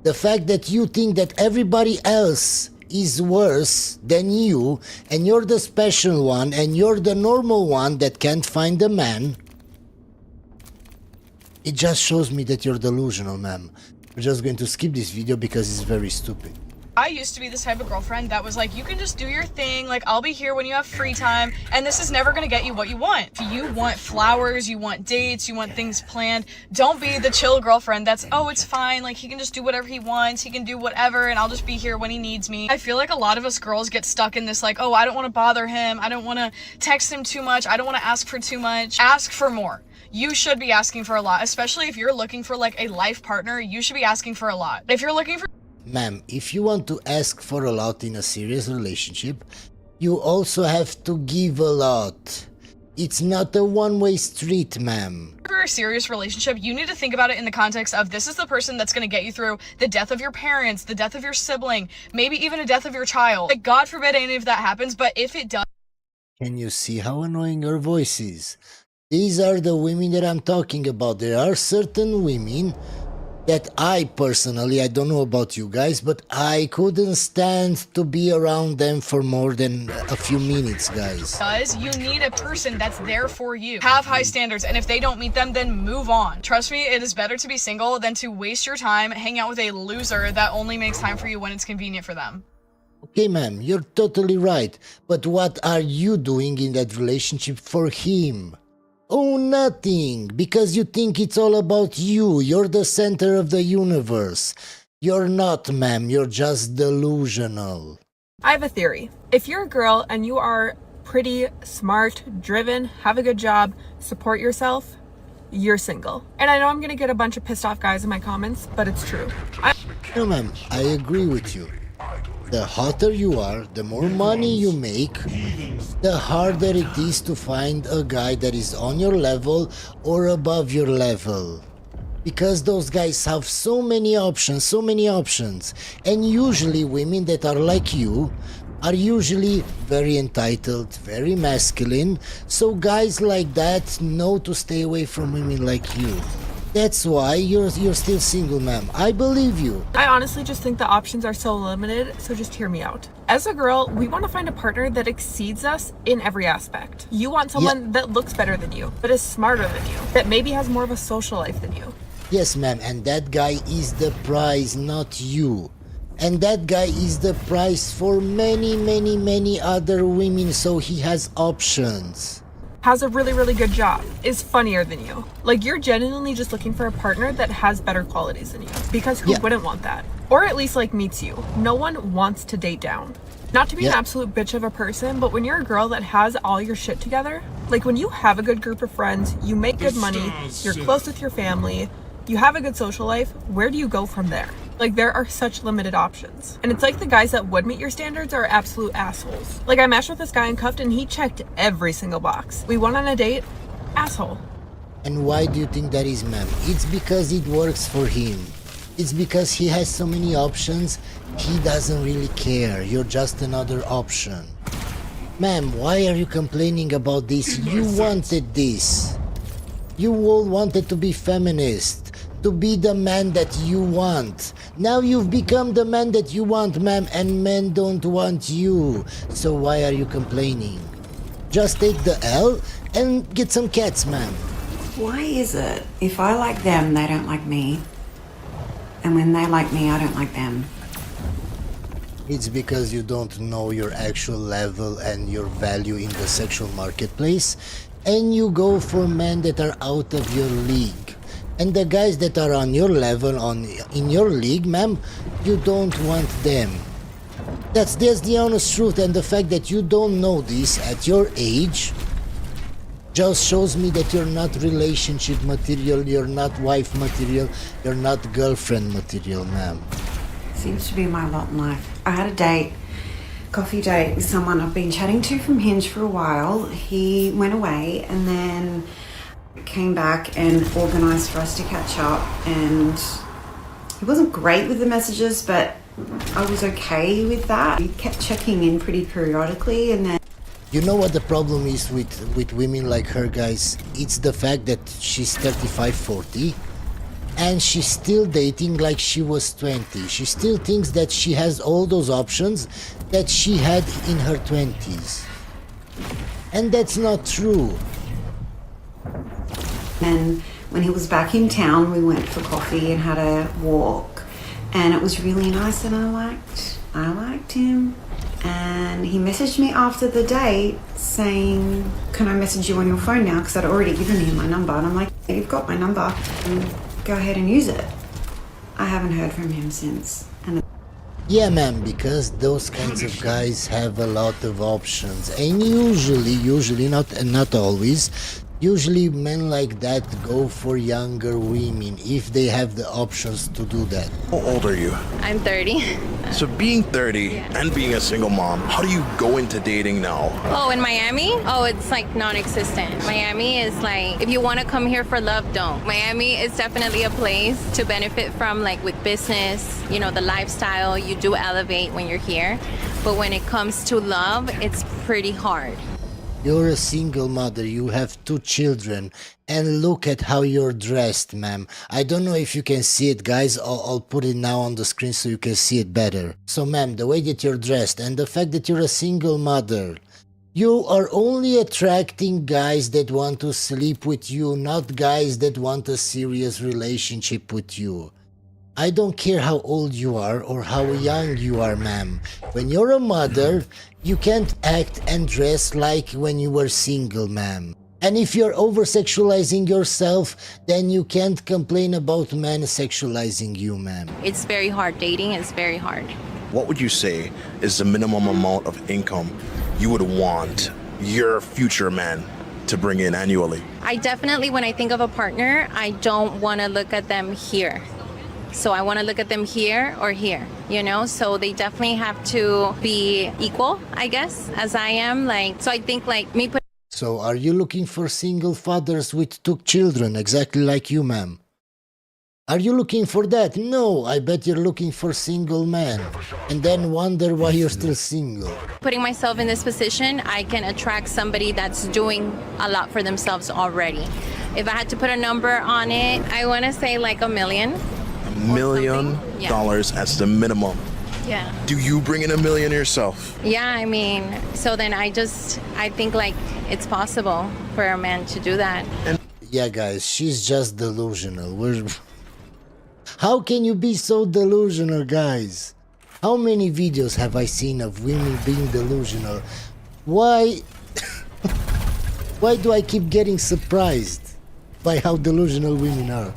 The fact that you think that everybody else is worse than you, and you're the special one, and you're the normal one that can't find a man, it just shows me that you're delusional, ma'am. We're just going to skip this video because it's very stupid. I used to be this type of girlfriend that was like, you can just do your thing, like I'll be here when you have free time, and this is never gonna get you what you want. If you want flowers, you want dates, you want things planned, don't be the chill girlfriend that's, oh, it's fine, like he can just do whatever he wants, he can do whatever, and I'll just be here when he needs me. I feel like a lot of us girls get stuck in this like, oh, I don't want to bother him, I don't want to text him too much, I don't want to ask for too much. Ask for more. You should be asking for a lot, especially if you're looking for like a life partner, you should be asking for a lot. If you're looking for Ma'am, if you want to ask for a lot in a serious relationship, you also have to give a lot. It's not a one-way street, ma'am. for a serious relationship, you need to think about it in the context of this is the person that's going to get you through the death of your parents, the death of your sibling, maybe even a death of your child. Like, God forbid any of that happens, but if it does... Can you see how annoying her voice is? These are the women that I'm talking about. There are certain women that I personally, I don't know about you guys, but I couldn't stand to be around them for more than a few minutes, guys. You need a person that's there for you. Have high standards, and if they don't meet them, then move on. Trust me, it is better to be single than to waste your time hanging out with a loser that only makes time for you when it's convenient for them. Okay, ma'am, you're totally right. But what are you doing in that relationship for him? Oh, nothing, because you think it's all about you. You're the center of the universe. You're not, ma'am. You're just delusional. I have a theory. If you're a girl and you are pretty, smart, driven, have a good job, support yourself, you're single. And I know I'm gonna get a bunch of pissed off guys in my comments, but it's true. No, ma'am, I agree with you. The hotter you are, the more money you make, the harder it is to find a guy that is on your level or above your level. Because those guys have so many options, and usually women that are like you are usually very entitled, very masculine, so guys like that know to stay away from women like you. That's why you're still single, ma'am. I believe you. I honestly just think the options are so limited, so just hear me out. As a girl, we want to find a partner that exceeds us in every aspect. You want someone that looks better than you, that is smarter than you, that maybe has more of a social life than you. Yes, ma'am, and that guy is the prize, not you. And that guy is the prize for many other women, so he has options. Has a really good job, is funnier than you. Like, you're genuinely just looking for a partner that has better qualities than you. Because who wouldn't want that? Or at least, like, meets you. No one wants to date down. Not to be an absolute bitch of a person, but when you're a girl that has all your shit together, like when you have a good group of friends, you make good money, you're close with your family, you have a good social life, where do you go from there? Like, there are such limited options. And it's like the guys that would meet your standards are absolute assholes. Like, I matched with this guy in Cuffed and he checked every single box. We went on a date, asshole. And why do you think that is, ma'am? It's because it works for him. It's because he has so many options, he doesn't really care. You're just another option. Ma'am, why are you complaining about this? You wanted this. You all wanted to be feminist. To be the man that you want. Now you've become the man that you want, ma'am, and men don't want you. So why are you complaining? Just take the L and get some cats, ma'am. Why is it if I like them, they don't like me? And when they like me, I don't like them? It's because you don't know your actual level and your value in the sexual marketplace, and you go for men that are out of your league. And the guys that are on your level, in your league, ma'am, you don't want them. That's the honest truth, and the fact that you don't know this at your age, Just shows me that you're not relationship material, you're not wife material, you're not girlfriend material, ma'am. Seems to be my lot in life. I had a date, coffee date with someone I've been chatting to from Hinge for a while. He went away and then came back and organised for us to catch up, and he wasn't great with the messages, but I was okay with that. He kept checking in pretty periodically, and then You know what the problem is with women like her, guys? It's the fact that she's 35, 40 and she's still dating like she was 20. She still thinks that she has all those options that she had in her 20s. And that's not true. And when he was back in town, we went for coffee and had a walk, and it was really nice, and I liked him. And he messaged me after the date saying, can I message you on your phone now? Because I'd already given him my number. And I'm like, yeah, you've got my number. Go ahead and use it. I haven't heard from him since. And Yeah, ma'am, because those kinds of guys have a lot of options. And usually, not always, usually men like that go for younger women if they have the options to do that. How old are you? I'm 30. So being 30 and being a single mom, how do you go into dating now? Oh, in Miami? Oh, it's like non-existent. Miami is like, if you want to come here for love, don't. Miami is definitely a place to benefit from, like with business, you know, the lifestyle. You do elevate when you're here. But when it comes to love, it's pretty hard. You're a single mother, you have 2 children, and look at how you're dressed, ma'am. I don't know if you can see it, guys. I'll put it now on the screen so you can see it better. So, ma'am, the way that you're dressed and the fact that you're a single mother, you are only attracting guys that want to sleep with you, not guys that want a serious relationship with you. I don't care how old you are or how young you are, ma'am. When you're a mother, you can't act and dress like when you were single, ma'am. And if you're over-sexualizing yourself, then you can't complain about men sexualizing you, ma'am. It's very hard. Dating is very hard. What would you say is the minimum amount of income you would want your future man to bring in annually? I definitely, when I think of a partner, I don't want to look at them here. So I want to look at them here or here, you know? So they definitely have to be equal, I guess, as I am. Like, so I think like me put. So are you looking for single fathers with 2 children, exactly like you, ma'am? Are you looking for that? No, I bet you're looking for single men, and then wonder why you're still single. Putting myself in this position, I can attract somebody that's doing a lot for themselves already. If I had to put a number on it, I want to say like $1 million. $1 million as the minimum. Yeah. Do you bring in $1 million yourself? Yeah, I mean, so then I think like it's possible for a man to do that. Yeah, guys, she's just delusional. How can you be so delusional, guys? How many videos have I seen of women being delusional? Why do I keep getting surprised by how delusional women are?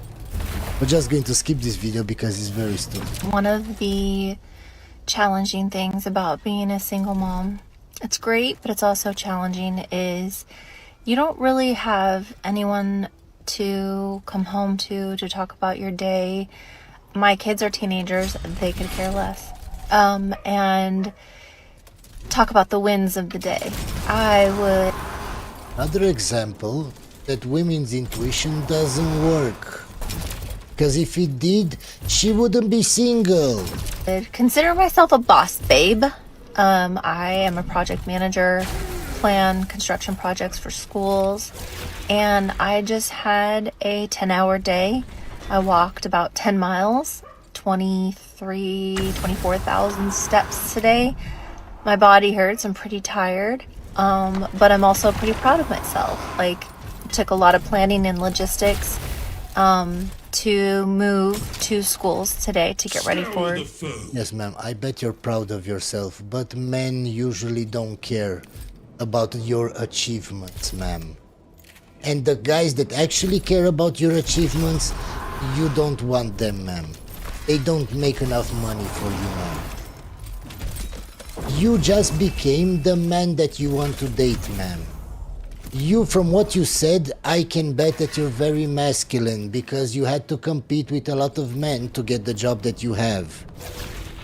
We're just going to skip this video because it's very stupid. One of the challenging things about being a single mom, it's great, but it's also challenging, is you don't really have anyone to come home to talk about your day. My kids are teenagers, they could care less. And talk about the wins of the day. Another example that women's intuition doesn't work. Because if it did, she wouldn't be single. Consider myself a boss babe. I am a project manager, plan construction projects for schools, and I just had a 10-hour day. I walked about 10 miles, 24,000 steps today. My body hurts, I'm pretty tired, but I'm also pretty proud of myself. Like, it took a lot of planning and logistics to move 2 schools today to get ready for it. Yes, ma'am, I bet you're proud of yourself, but men usually don't care about your achievements, ma'am. And the guys that actually care about your achievements, you don't want them, ma'am. They don't make enough money for you, ma'am. You just became the man that you want to date, ma'am. You, from what you said, I can bet that you're very masculine because you had to compete with a lot of men to get the job that you have.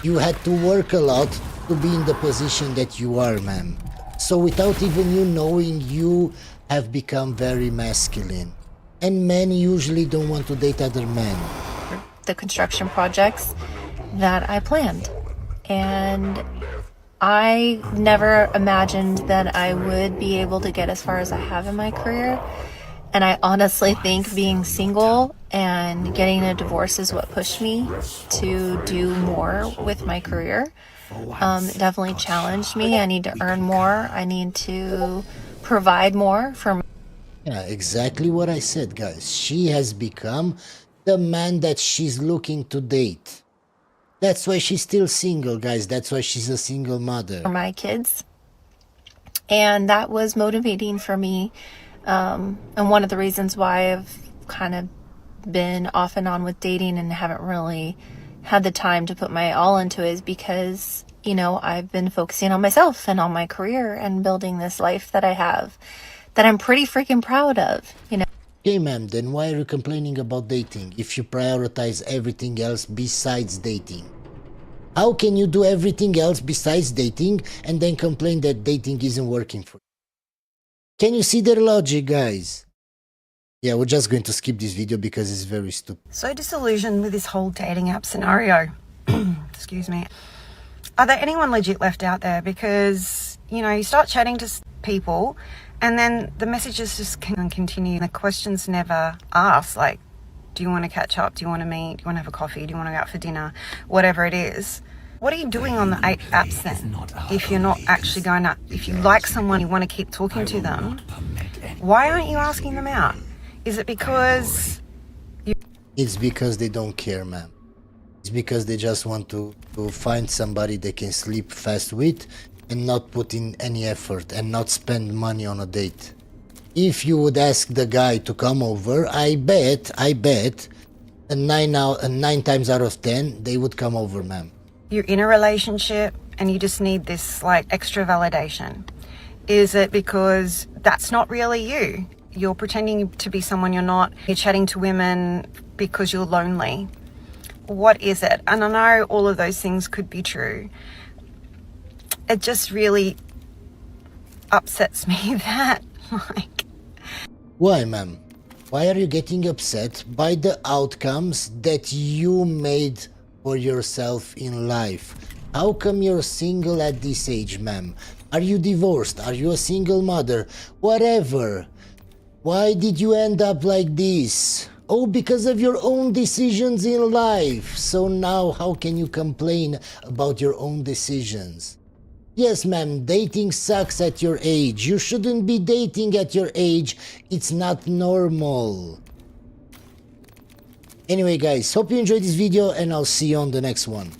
You had to work a lot to be in the position that you are, ma'am. So without even you knowing, you have become very masculine. And men usually don't want to date other men. The construction projects that I planned. And I never imagined that I would be able to get as far as I have in my career. And I honestly think being single and getting a divorce is what pushed me to do more with my career. It definitely challenged me. I need to earn more. I need to provide more for Yeah, exactly what I said, guys. She has become the man that she's looking to date. That's why she's still single, guys. That's why she's a single mother. my kids. And that was motivating for me. And one of the reasons why I've kind of been off and on with dating and haven't really had the time to put my all into it is because, you know, I've been focusing on myself and on my career and building this life that I have that I'm pretty freaking proud of, you know. Okay, ma'am, then why are you complaining about dating if you prioritize everything else besides dating? How can you do everything else besides dating and then complain that dating isn't working for you? Can you see their logic, guys? Yeah, we're just going to skip this video because it's very stupid. So disillusioned with this whole dating app scenario. Excuse me. Are there anyone legit left out there? Because, you know, you start chatting to people and then the messages just can continue. The questions never asked, like, do you want to catch up? Do you want to meet? Do you want to have a coffee? Do you want to go out for dinner? Whatever it is. What are you doing on the 8 apps then? If you're not actually going up, if you like someone, you want to keep talking to them, why aren't you asking them out? Is it because It's because they don't care, ma'am. It's because they just want to find somebody they can sleep fast with and not put in any effort and not spend money on a date. If you would ask the guy to come over, I bet, and 9 times out of 10, they would come over, ma'am. you're in a relationship and you just need this like extra validation? Is it because that's not really you? You're pretending to be someone you're not. You're chatting to women because you're lonely. What is it? And I know all of those things could be true. It just really upsets me that, like... Why, ma'am? Why are you getting upset by the outcomes that you made for yourself in life? How come you're single at this age, ma'am? Are you divorced? Are you a single mother? Whatever. Why did you end up like this? Oh, because of your own decisions in life. So now how can you complain about your own decisions? Yes, ma'am, dating sucks at your age. You shouldn't be dating at your age. It's not normal. Anyway, guys, hope you enjoyed this video and I'll see you on the next one.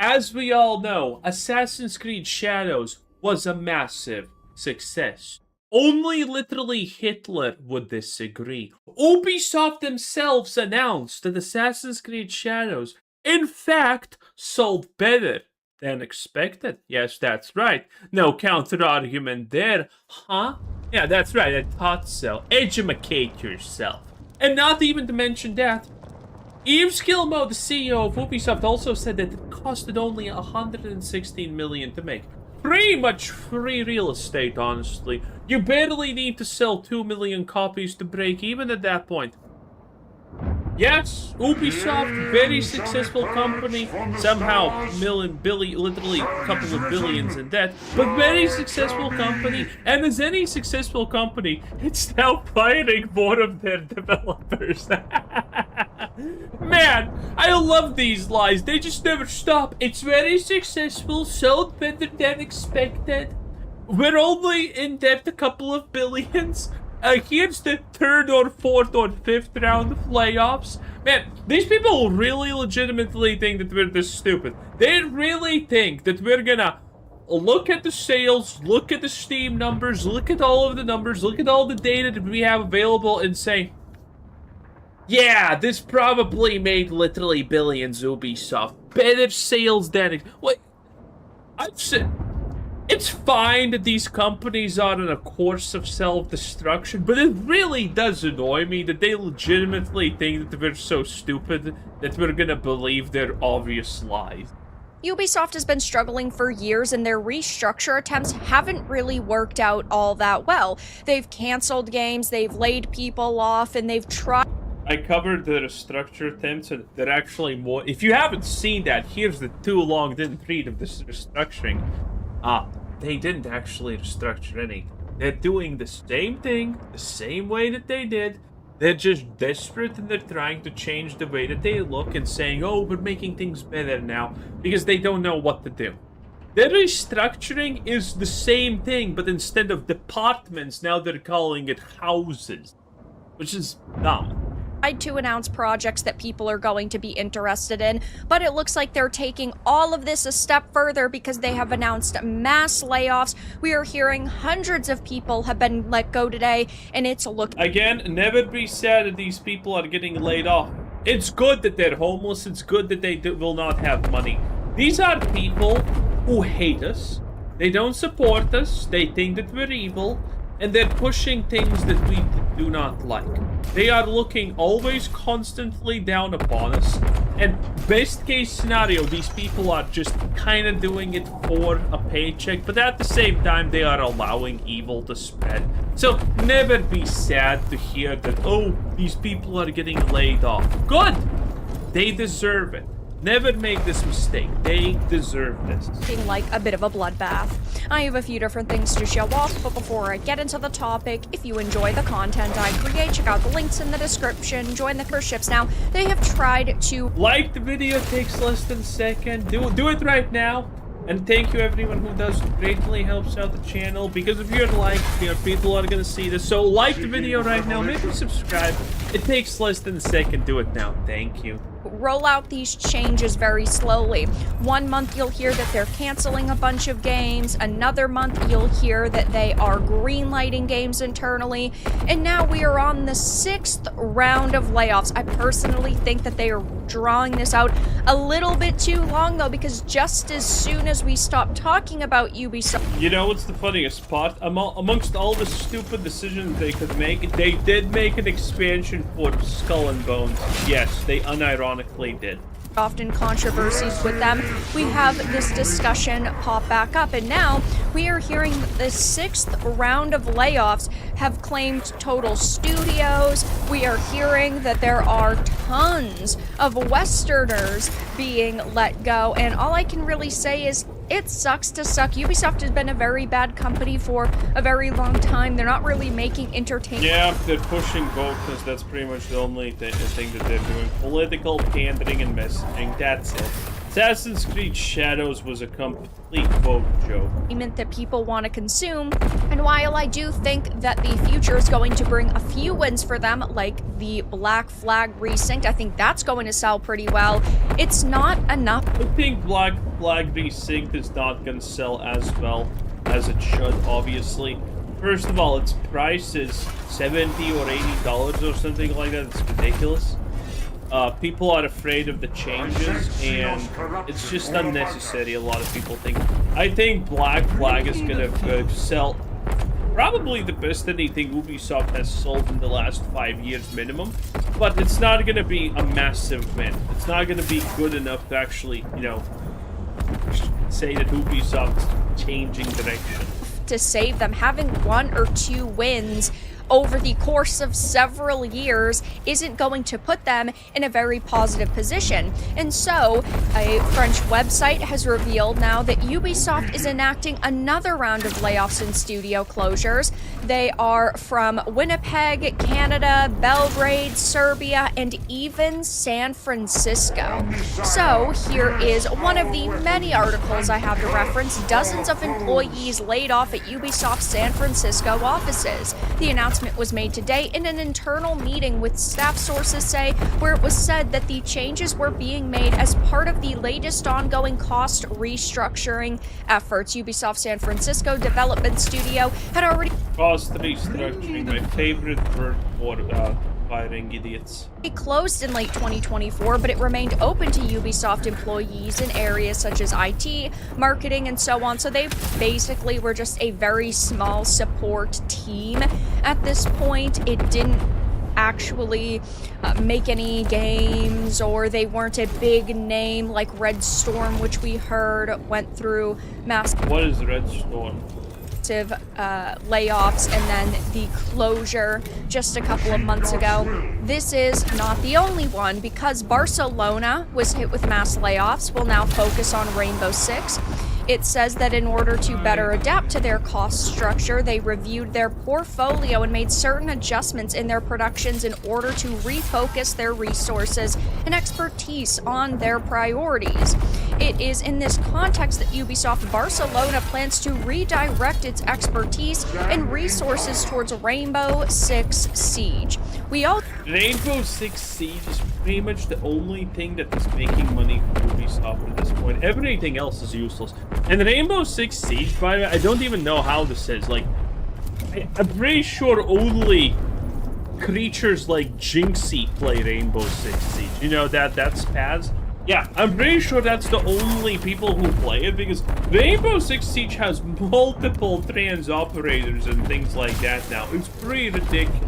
As we all know, Assassin's Creed Shadows was a massive success. Only literally Hitler would disagree. Ubisoft themselves announced that Assassin's Creed Shadows, in fact, sold better than expected. Yes, that's right. No counter-argument there, huh? Yeah, that's right, I thought so. Educate yourself. And not even to mention that, Yves Guillemot, the CEO of Ubisoft, also said that it costed only 116 million to make. Pretty much free real estate, honestly. You barely need to sell 2 million copies to break even at that point. Yes, Ubisoft, very successful company, somehow literally a couple of billions in debt, but very successful company, and as any successful company, it's now firing one of their developers. Man, I love these lies, they just never stop. It's very successful, sold better than expected. We're only in debt a couple of billions. Here's the 3rd or 4th or 5th round of layoffs. Man, these people really legitimately think that we're this stupid. They really think that we're gonna look at the sales, look at the Steam numbers, look at all of the numbers, look at all the data that we have available and say, yeah, this probably made literally billions, Ubisoft. Better sales than... What? I've said... It's fine that these companies are on a course of self-destruction, but it really does annoy me that they legitimately think that we're so stupid that we're gonna believe their obvious lies. Ubisoft has been struggling for years and their restructure attempts haven't really worked out all that well. They've canceled games, they've laid people off, and they've tried... I covered the restructure attempts, and they're actually more... If you haven't seen that, here's the too long didn't read of this restructuring. They didn't actually restructure anything. They're doing the same thing, the same way that they did. They're just desperate and they're trying to change the way that they look and saying, oh, we're making things better now, because they don't know what to do. Their restructuring is the same thing, but instead of departments, now they're calling it houses, which is dumb. To announce projects that people are going to be interested in, but it looks like they're taking all of this a step further because they have announced mass layoffs. We are hearing hundreds of people have been let go today, and it's Again, never be sad that these people are getting laid off. It's good that they're homeless, it's good that they will not have money. These are people who hate us, they don't support us, they think that we're evil, and they're pushing things that we do not like. They are looking always constantly down upon us, and best case scenario, these people are just kind of doing it for a paycheck, but at the same time, they are allowing evil to spread. So never be sad to hear that, oh, these people are getting laid off. Good! They deserve it. Never make this mistake. They deserve this. Looking like a bit of a bloodbath. I have a few different things to show off, but before I get into the topic, if you enjoy the content I create, check out the links in the description. Join the cruise ships now. They have tried to... Like the video, takes less than a second. Do it right now. And thank you everyone who does, greatly helps out the channel. Because if you're like, people are gonna see this. So like the video right now, maybe subscribe. It takes less than a second. Do it now. Thank you. Roll out these changes very slowly. 1 month you'll hear that they're canceling a bunch of games, another month you'll hear that they are greenlighting games internally, and now we are on the 6th round of layoffs. I personally think that they are drawing this out a little bit too long though, because just as soon as we stop talking about Ubisoft... You know what's the funniest part? Amongst all the stupid decisions they could make, they did make an expansion for Skull and Bones. Yes, they unironically did. Often controversies with them. We have this discussion pop back up, and now we are hearing that the 6th round of layoffs have claimed Total Studios. We are hearing that there are tons of Westerners being let go, and all I can really say is it sucks to suck. Ubisoft has been a very bad company for a very long time. They're not really making entertainment. Yeah, they're pushing wokeness. That's pretty much the only thing that they're doing. Political pandering and messaging. That's it. Assassin's Creed Shadows was a complete woke joke. That people want to consume, and while I do think that the future is going to bring a few wins for them, like the Black Flag Resynced, I think that's going to sell pretty well. It's not enough. I think Black Flag V-Sync is not gonna sell as well as it should, obviously. First of all, its price is $70 or $80 or something like that. It's ridiculous. People are afraid of the changes, and it's just unnecessary, a lot of people think. I think Black Flag is gonna sell probably the best anything Ubisoft has sold in the last 5 years minimum, but it's not gonna be a massive win. It's not gonna be good enough to actually, you know, say that Ubisoft's changing direction. To save them, having 1 or 2 wins over the course of several years isn't going to put them in a very positive position. And so, a French website has revealed now that Ubisoft is enacting another round of layoffs and studio closures. They are from Winnipeg, Canada, Belgrade, Serbia, and even San Francisco. So, here is one of the many articles I have to reference. Dozens of employees laid off at Ubisoft's San Francisco offices. The announcement was made today in an internal meeting with staff, sources say, where it was said that the changes were being made as part of the latest ongoing cost restructuring efforts. Ubisoft San Francisco development studio had already Cost restructuring, my favorite word for firing idiots. It closed in late 2024, but it remained open to Ubisoft employees in areas such as IT, marketing, and so on. So they basically were just a very small support team at this point. It didn't actually make any games, or they weren't a big name like Red Storm, which we heard went through mass. What is Red Storm? Layoffs and then the closure just a couple of months ago. This is not the only one, because Barcelona was hit with mass layoffs, will now focus on Rainbow Six. It says that in order to better adapt to their cost structure, they reviewed their portfolio and made certain adjustments in their productions in order to refocus their resources and expertise on their priorities. It is in this context that Ubisoft Barcelona plans to redirect its expertise and resources towards Rainbow Six Siege. Rainbow Six Siege is pretty much the only thing that is making money for Ubisoft at this point. Everything else is useless. And Rainbow Six Siege, by the way, I don't even know how this is. Like, I'm pretty sure only creatures like Jinxie play Rainbow Six Siege. You know, that's Paz. Yeah, I'm pretty sure that's the only people who play it, because Rainbow Six Siege has multiple trans operators and things like that now. It's pretty ridiculous.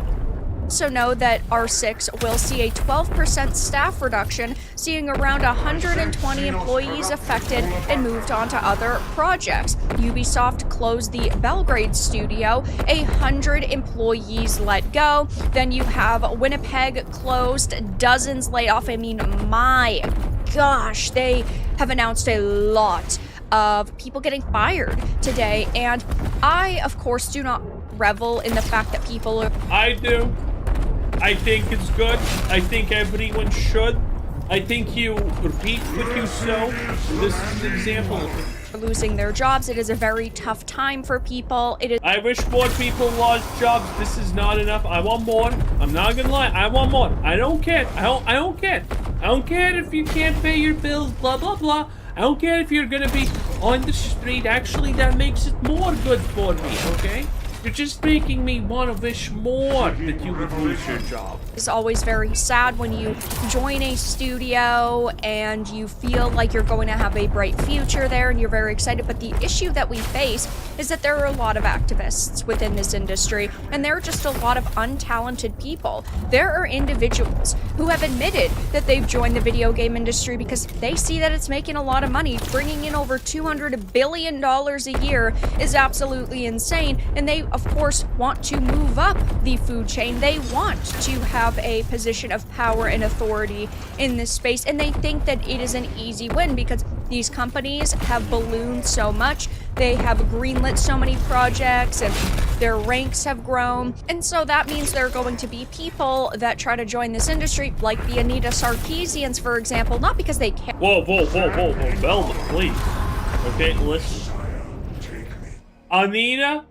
Also know that R6 will see a 12% staff reduction, seeing around 120 employees affected and moved on to other projects. Ubisoft closed the Belgrade studio, 100 employees let go. Then you have Winnipeg closed, dozens laid off. I mean, my gosh, they have announced a lot of people getting fired today. And I, of course, do not revel in the fact that people are... I do. I think it's good. I think everyone should. I think you repeat what you sow. This is an example of it. Losing their jobs. It is a very tough time for people. I wish more people lost jobs. This is not enough. I want more. I'm not gonna lie. I want more. I don't care. I don't care. I don't care if you can't pay your bills, blah, blah, blah. I don't care if you're gonna be on the street. Actually, that makes it more good for me, okay? You're just making me want to wish more that you would lose your job. It's always very sad when you join a studio and you feel like you're going to have a bright future there and you're very excited. But the issue that we face is that there are a lot of activists within this industry, and there are just a lot of untalented people. There are individuals who have admitted that they've joined the video game industry because they see that it's making a lot of money. Bringing in over $200 billion a year is absolutely insane, and they of course want to move up the food chain. They want to have a position of power and authority in this space, and they think that it is an easy win because these companies have ballooned so much. They have greenlit so many projects and their ranks have grown. And so that means there are going to be people that try to join this industry, like the Anita Sarkeesians, for example, not because they care. Whoa, Velma, please. Okay, listen. Anita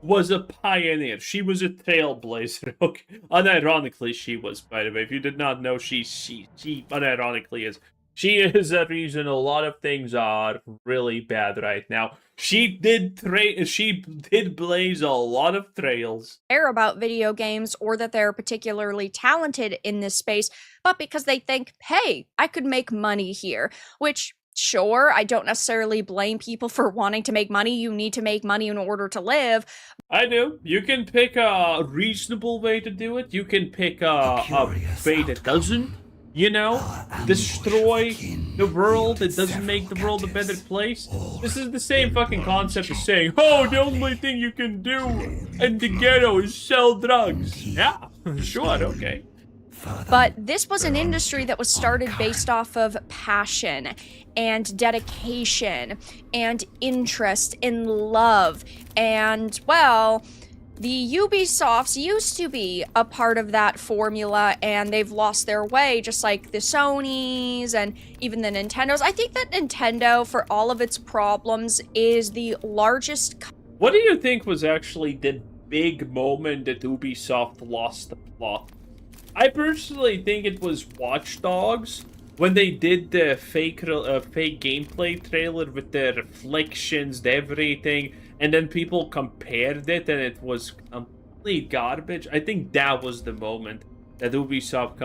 was a pioneer. She was a trailblazer. Okay. Unironically, she was, by the way. If you did not know, she unironically is. She is a reason a lot of things are really bad right now. She did blaze a lot of trails. Care about video games or that they're particularly talented in this space, but because they think, hey, I could make money here, which sure, I don't necessarily blame people for wanting to make money. You need to make money in order to live. I do. You can pick a reasonable way to do it. You can pick a way that doesn't, you know, destroy the world. It doesn't make the world a better place. This is the same fucking concept as saying, oh, the only thing you can do in the ghetto is sell drugs. Yeah, sure, okay. But this was an industry that was started based off of passion and dedication and interest in love. And, well, the Ubisofts used to be a part of that formula, and they've lost their way, just like the Sonys and even the Nintendos. I think that Nintendo, for all of its problems, is the largest... What do you think was actually the big moment that Ubisoft lost the plot? I personally think it was Watch Dogs, when they did the fake gameplay trailer with the reflections, the everything, and then people compared it and it was complete garbage. I think that was the moment that Ubisoft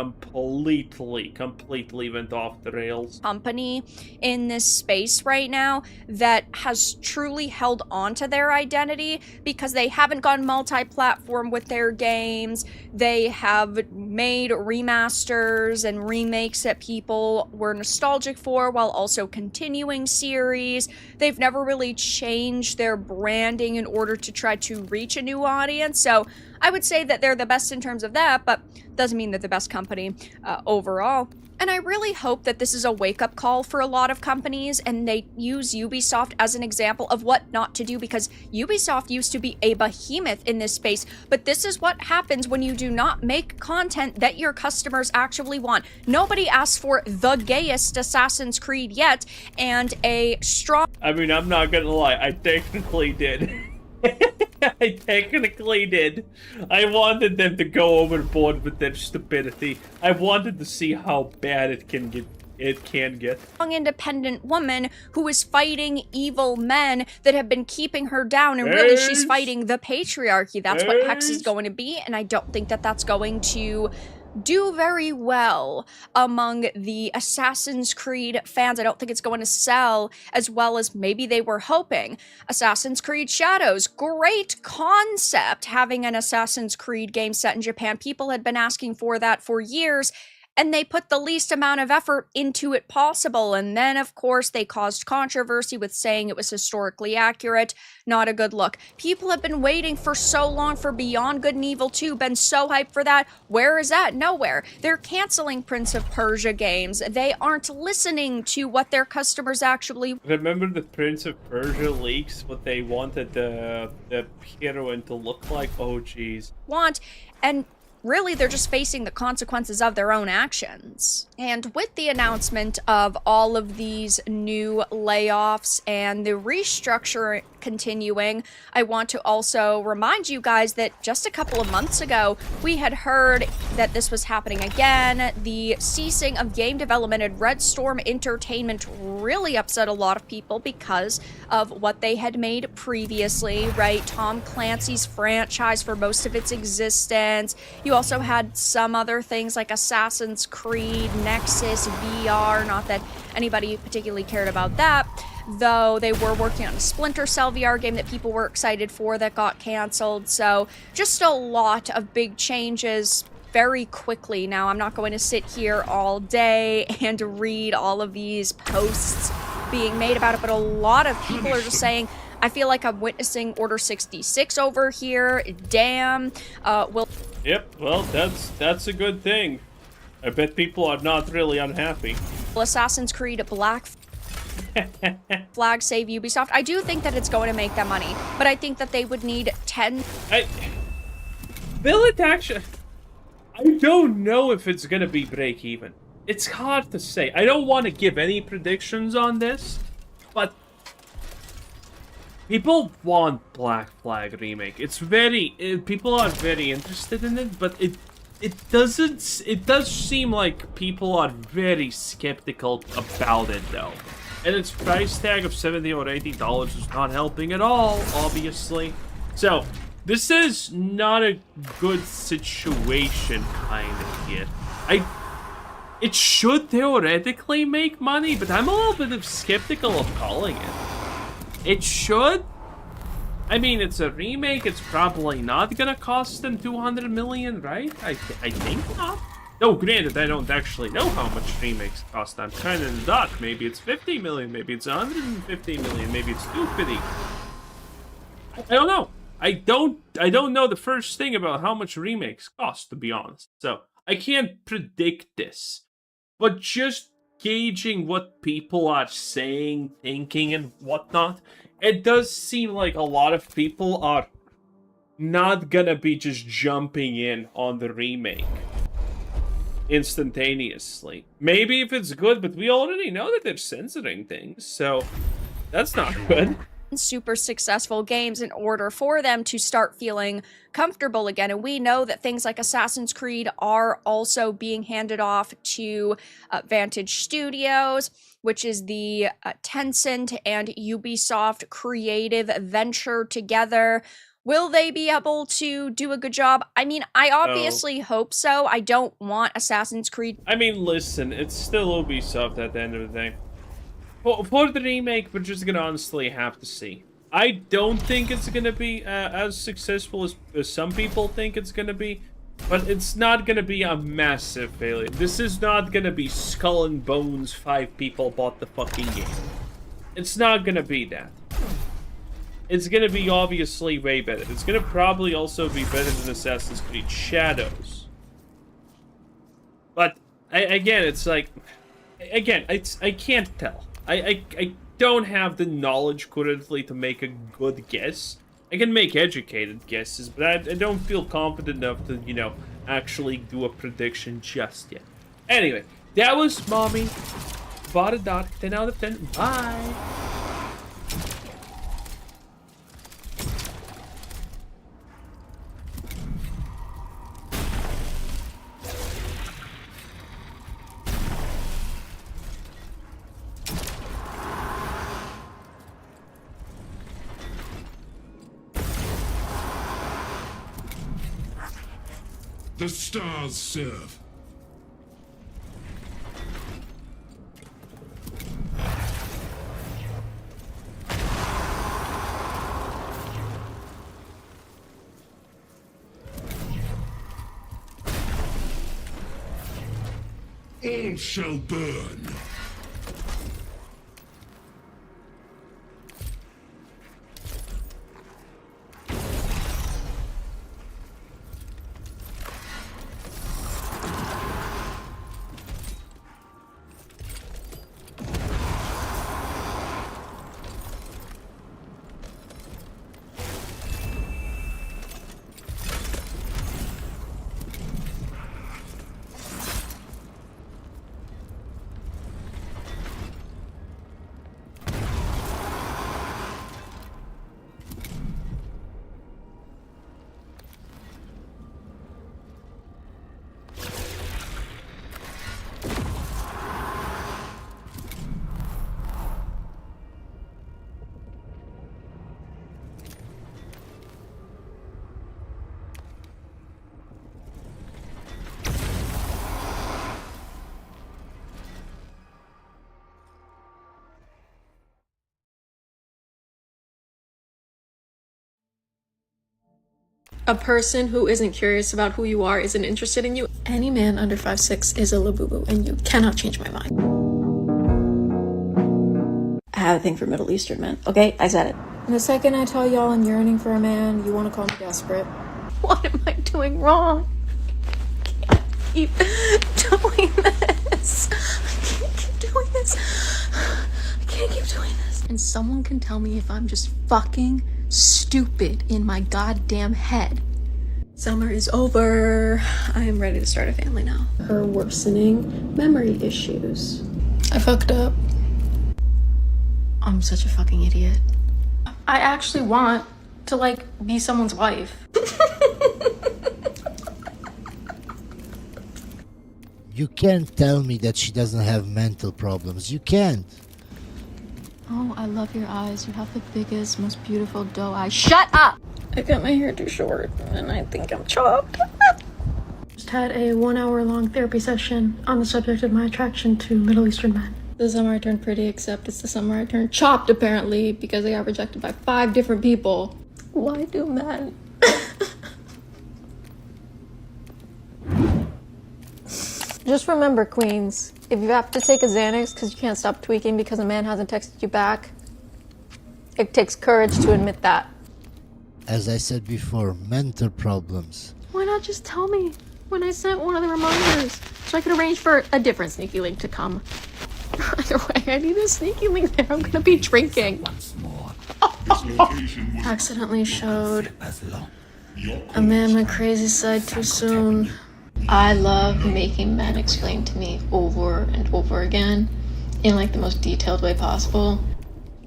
completely went off the rails. Company in this space right now that has truly held on to their identity because they haven't gone multi-platform with their games. They have made remasters and remakes that people were nostalgic for while also continuing series. They've never really changed their branding in order to try to reach a new audience. So I would say that they're the best in terms of that, but doesn't mean they're the best company overall. And I really hope that this is a wake-up call for a lot of companies and they use Ubisoft as an example of what not to do, because Ubisoft used to be a behemoth in this space, but this is what happens when you do not make content that your customers actually want. Nobody asked for the gayest Assassin's Creed yet, and a strong... I mean, I'm not gonna lie, I technically did. I technically did. I wanted them to go overboard with their stupidity. I wanted to see how bad it can get. Strong, independent woman who is fighting evil men that have been keeping her down, and really she's fighting the patriarchy. That's what Hex is going to be, and I don't think that that's going to do very well among the Assassin's Creed fans. I don't think it's going to sell as well as maybe they were hoping. Assassin's Creed Shadows, great concept, having an Assassin's Creed game set in Japan. People had been asking for that for years, and they put the least amount of effort into it possible. And then, of course, they caused controversy with saying it was historically accurate. Not a good look. People have been waiting for so long for Beyond Good and Evil 2, been so hyped for that. Where is that? Nowhere. They're canceling Prince of Persia games. They aren't listening to what their customers actually... Remember the Prince of Persia leaks? What they wanted the heroine to look like? Oh, jeez. Want, and... really, they're just facing the consequences of their own actions. And with the announcement of all of these new layoffs and the restructure continuing, I want to also remind you guys that just a couple of months ago, we had heard that this was happening again. The ceasing of game development at Red Storm Entertainment really upset a lot of people because of what they had made previously, right? Tom Clancy's franchise for most of its existence. You also had some other things like Assassin's Creed, Nexus, VR, not that anybody particularly cared about that, though they were working on a Splinter Cell VR game that people were excited for that got canceled. So just a lot of big changes very quickly. Now, I'm not going to sit here all day and read all of these posts being made about it, but a lot of people are just saying, I feel like I'm witnessing Order 66 over here. Damn. Yep, well, that's a good thing. I bet people are not really unhappy. Assassin's Creed Black Flag save Ubisoft. I do think that it's going to make them money, but I think that they would need 10... Will it actually... I don't know if it's gonna be break even. It's hard to say. I don't want to give any predictions on this, but people want Black Flag remake. It's very... people are very interested in it, but it does seem like people are very skeptical about it though. And its price tag of $70 or $80 is not helping at all, obviously. So, this is not a good situation kind of yet. It should theoretically make money, but I'm a little bit skeptical of calling it. It should. I mean, it's a remake. It's probably not gonna cost them 200 million, right? I think not. No, granted, I don't actually know how much remakes cost. I'm kind of in the dark. Maybe it's 50 million. Maybe it's 150 million. Maybe it's 250. I don't know. I don't know the first thing about how much remakes cost, to be honest. So I can't predict this. But just gauging what people are saying, thinking, and whatnot, it does seem like a lot of people are not gonna be just jumping in on the remake instantaneously. Maybe if it's good, but we already know that they're censoring things, so that's not good. Super successful games in order for them to start feeling comfortable again. And we know that things like Assassin's Creed are also being handed off to Vantage Studios, which is the Tencent and Ubisoft creative venture together. Will they be able to do a good job? I mean, I obviously hope so. I don't want Assassin's Creed. I mean, listen, it's still Ubisoft at the end of the day. For the remake, we're just gonna honestly have to see. I don't think it's gonna be as successful as some people think it's gonna be, but it's not gonna be a massive failure. This is not gonna be Skull and Bones, 5 people bought the fucking game. It's not gonna be that. It's gonna be obviously way better. It's gonna probably also be better than Assassin's Creed Shadows. But, again, it's like... Again, I can't tell. I don't have the knowledge currently to make a good guess. I can make educated guesses, but I don't feel confident enough to, you know, actually do a prediction just yet. Anyway, that was Mommy. Bought a dot, 10 out of 10. Bye! The stars serve. All shall burn. A person who isn't curious about who you are isn't interested in you. Any man under 5'6" is a labubu, and you cannot change my mind. I have a thing for Middle Eastern men. Okay, I said it. And the second I tell y'all I'm yearning for a man, you want to call me desperate. What am I doing wrong? I can't keep doing this. I can't keep doing this. I can't keep doing this. And someone can tell me if I'm just fucking stupid in my goddamn head. Summer is over. I am ready to start a family now. Her worsening memory issues. I fucked up. I'm such a fucking idiot. I actually want to, like, be someone's wife. You can't tell me that she doesn't have mental problems. You can't. Oh, I love your eyes. You have the biggest, most beautiful doe eyes. Shut up! I got my hair too short, and I think I'm chopped. Just had a 1-hour-long therapy session on the subject of my attraction to Middle Eastern men. The summer I turned pretty, except it's the summer I turned chopped, apparently, because I got rejected by 5 different people. Why do men? Just remember, queens, if you have to take a Xanax because you can't stop tweaking because a man hasn't texted you back, it takes courage to admit that. As I said before, mental problems. Why not just tell me when I sent one of the reminders so I could arrange for a different sneaky link to come? Either way, I need a sneaky link there. I'm gonna be drinking. Accidentally showed a man my crazy side too soon. I love making men explain to me over and over again in like the most detailed way possible.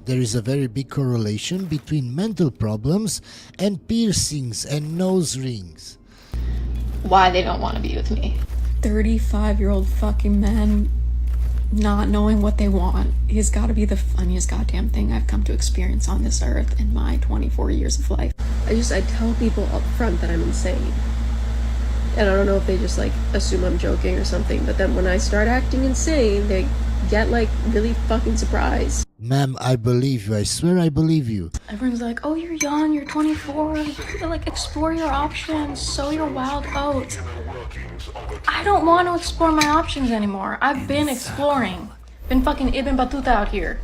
There is a very big correlation between mental problems and piercings and nose rings. Why they don't want to be with me. 35-year-old fucking men not knowing what they want has got to be the funniest goddamn thing I've come to experience on this earth in my 24 years of life. I tell people up front that I'm insane. And I don't know if they just like assume I'm joking or something, but then when I start acting insane, they get like really fucking surprised. Ma'am, I believe you. I swear I believe you. Everyone's like, oh, you're young, you're 24, like explore your options, sow your wild oats. I don't want to explore my options anymore. I've been exploring. Been fucking Ibn Battuta out here.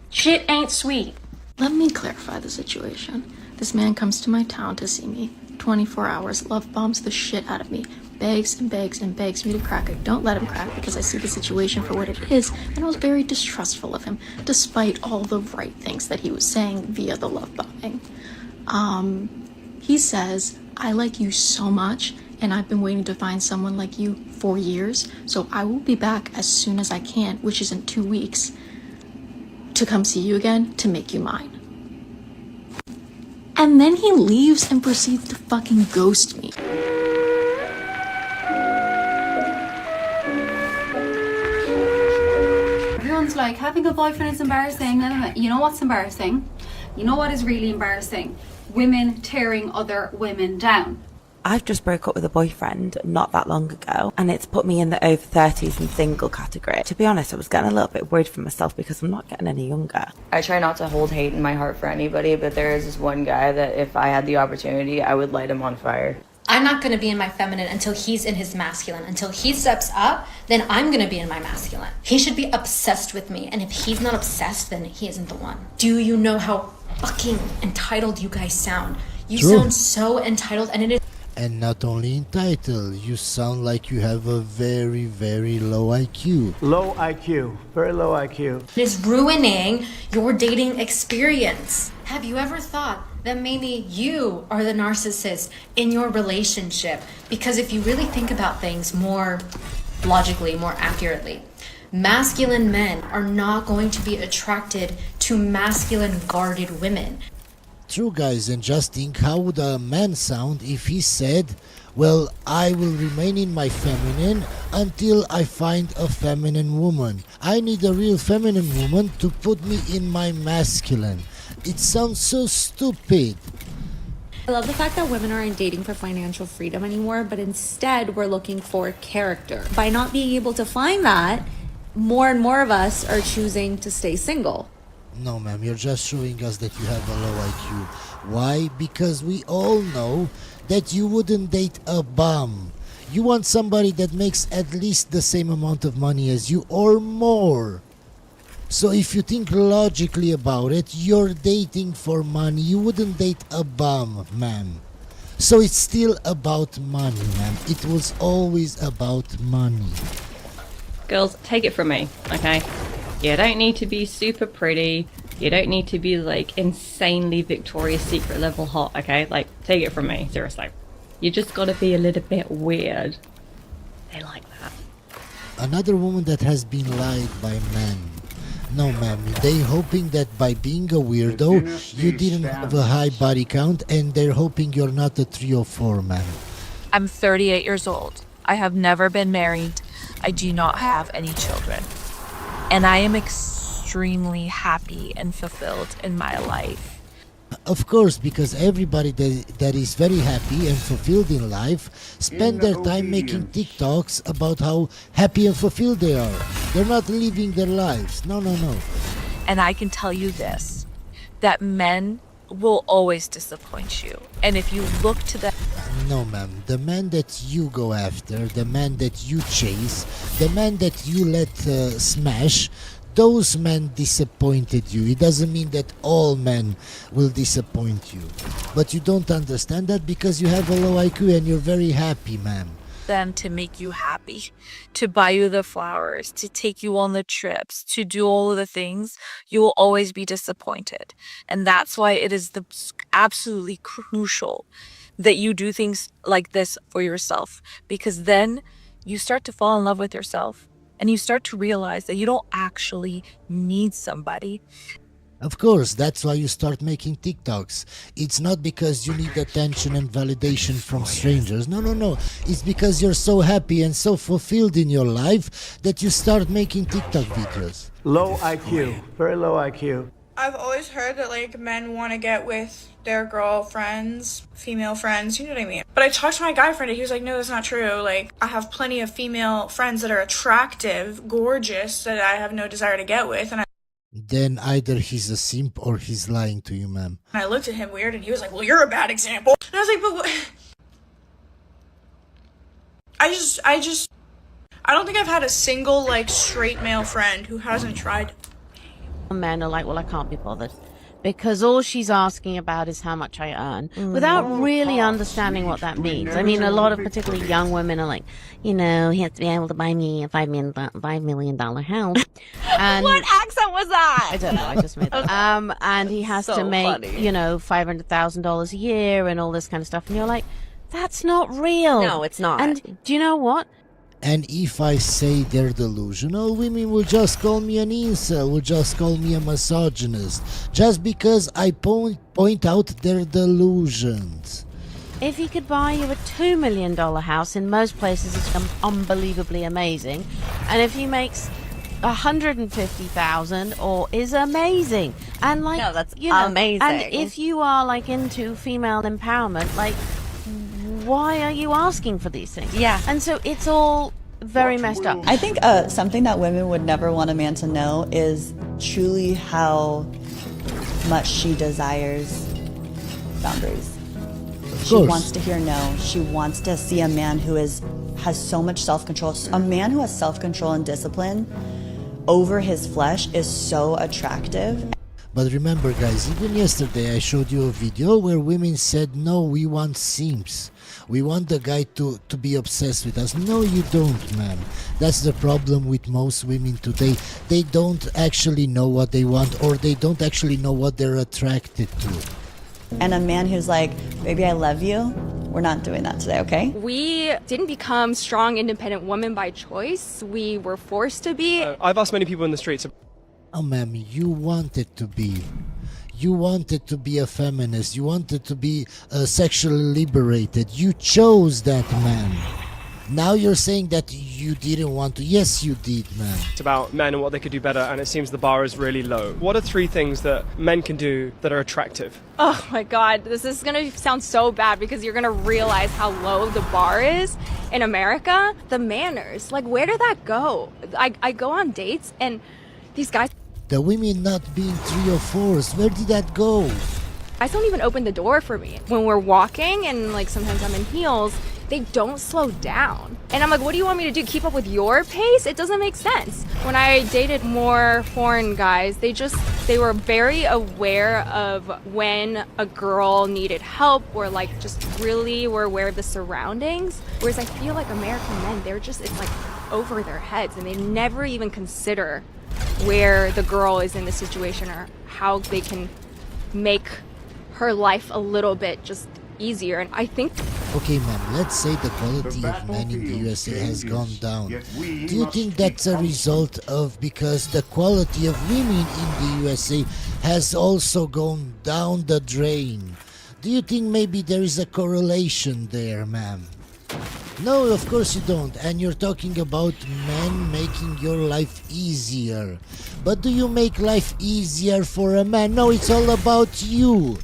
Shit ain't sweet. Let me clarify the situation. This man comes to my town to see me. 24 hours, love bombs the shit out of me. Begs and begs and begs me to crack it. Don't let him crack because I see the situation for what it is, and I was very distrustful of him, despite all the right things that he was saying via the love bombing. He says, I like you so much, and I've been waiting to find someone like you for years, so I will be back as soon as I can, which is in 2 weeks, to come see you again, to make you mine. And then he leaves and proceeds to fucking ghost me. Everyone's like, having a boyfriend is embarrassing. You know what's embarrassing? You know what is really embarrassing? Women tearing other women down. I've just broke up with a boyfriend not that long ago, and it's put me in the over 30s and single category. To be honest, I was getting a little bit worried for myself because I'm not getting any younger. I try not to hold hate in my heart for anybody, but there is this one guy that if I had the opportunity, I would light him on fire. I'm not going to be in my feminine until he's in his masculine. Until he steps up, then I'm going to be in my masculine. He should be obsessed with me, and if he's not obsessed, then he isn't the one. Do you know how fucking entitled you guys sound? You True. sound so entitled, and it is... And not only entitled, you sound like you have a very, very low IQ. Low IQ, very low IQ. It is ruining your dating experience. Have you ever thought that maybe you are the narcissist in your relationship? Because if you really think about things more logically, more accurately, masculine men are not going to be attracted to masculine guarded women. True, guys, and just think how would a man sound if he said, well, I will remain in my feminine until I find a feminine woman. I need a real feminine woman to put me in my masculine. It sounds so stupid. I love the fact that women aren't dating for financial freedom anymore, but instead we're looking for character. By not being able to find that, more and more of us are choosing to stay single. No, ma'am, you're just showing us that you have a low IQ. Why? Because we all know that you wouldn't date a bum. You want somebody that makes at least the same amount of money as you or more. So if you think logically about it, you're dating for money. You wouldn't date a bum, ma'am. So it's still about money, ma'am. It was always about money. Girls, take it from me, okay? You don't need to be super pretty. You don't need to be like insanely Victoria's Secret level hot, okay? Like, take it from me, seriously. You just gotta be a little bit weird. They like that. Another woman that has been lied by men. No, ma'am, they hoping that by being a weirdo, you didn't have a high body count, and they're hoping you're not a 3 or 4, ma'am. I'm 38 years old. I have never been married. I do not have any children. And I am extremely happy and fulfilled in my life. Of course, because everybody that is very happy and fulfilled in life spend their time making TikToks about how happy and fulfilled they are. They're not living their lives. No. And I can tell you this, that men will always disappoint you. And if you look to them... No, ma'am. The man that you go after, the man that you chase, the man that you let smash, those men disappointed you. It doesn't mean that all men will disappoint you. But you don't understand that because you have a low IQ and you're very happy, ma'am. them to make you happy, to buy you the flowers, to take you on the trips, to do all of the things, you will always be disappointed. And that's why it is absolutely crucial that you do things like this for yourself, because then you start to fall in love with yourself and you start to realize that you don't actually need somebody. Of course, that's why you start making TikToks. It's not because you need attention and validation from strangers. No. It's because you're so happy and so fulfilled in your life that you start making TikTok videos. Low IQ, very low IQ. I've always heard that like men want to get with their girlfriends, female friends, you know what I mean? But I talked to my guy friend and he was like, no, that's not true. Like, I have plenty of female friends that are attractive, gorgeous, that I have no desire to get with. And Then either he's a simp or he's lying to you, ma'am. I looked at him weird and he was like, well, you're a bad example. And I was like, but what? I don't think I've had a single like straight male friend who hasn't tried. Men are like, well, I can't be bothered. Because all she's asking about is how much I earn, without really understanding what that means. I mean, a lot of particularly young women are like, you know, he has to be able to buy me a $5 million house. And what accent was that? I don't know, I just made that. And he has to make, funny. you know, $500,000 a year and all this kind of stuff. And you're like, that's not real. No, it's not. And do you know what? And if I say they're delusional, women will just call me an incel, will just call me a misogynist, just because I point out their delusions. If he could buy you a $2 million house, in most places it's unbelievably amazing. And if he makes $150,000 or is amazing. And like, no, that's you know, amazing. And if you are like into female empowerment, like, why are you asking for these things? Yeah. And so it's all very messed up. I think something that women would never want a man to know is truly how much she desires boundaries. She wants to hear no. She wants to see a man who has so much self-control. A man who has self-control and discipline over his flesh is so attractive. But remember, guys, even yesterday I showed you a video where women said, no, we want simps. We want the guy to be obsessed with us. No, you don't, ma'am. That's the problem with most women today. They don't actually know what they want, or they don't actually know what they're attracted to. And a man who's like, baby, I love you, we're not doing that today, okay? We didn't become strong, independent women by choice. We were forced to be. I've asked many people in the streets. Oh, ma'am, you wanted to be. You wanted to be a feminist. You wanted to be sexually liberated. You chose that, ma'am. Now you're saying that you didn't want to. Yes, you did, ma'am. It's about men and what they could do better, and it seems the bar is really low. What are 3 things that men can do that are attractive? Oh my God, this is gonna sound so bad because you're gonna realize how low the bar is in America. The manners, like where did that go? I go on dates and these guys. The women not being 3 or 4s, where did that go? Guys don't even open the door for me. When we're walking and like sometimes I'm in heels, they don't slow down. And I'm like, what do you want me to do? Keep up with your pace? It doesn't make sense. When I dated more foreign guys, they were very aware of when a girl needed help, or like just really were aware of the surroundings. Whereas I feel like American men, it's like over their heads and they never even consider where the girl is in the situation or how they can make her life a little bit just easier. And I think... Okay, ma'am, let's say the quality of men in the USA has gone down. Do you think that's a result of because the quality of women in the USA has also gone down the drain? Do you think maybe there is a correlation there, ma'am? No, of course you don't. And you're talking about men making your life easier. But do you make life easier for a man? No, it's all about you.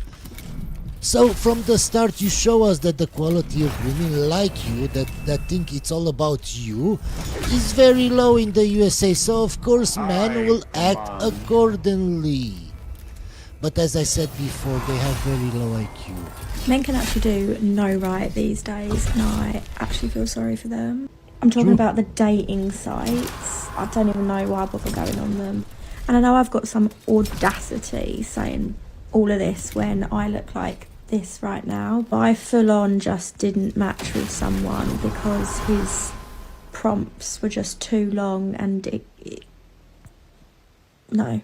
So from the start you show us that the quality of women like you, that think it's all about you, is very low in the USA. So of course men will act accordingly. But as I said before, they have very low IQ. Men can actually do no right these days, and I actually feel sorry for them. I'm talking about the dating sites. I don't even know why I bother going on them. And I know I've got some audacity saying all of this when I look like this right now, but I full on just didn't match with someone because his prompts were just too long, and no.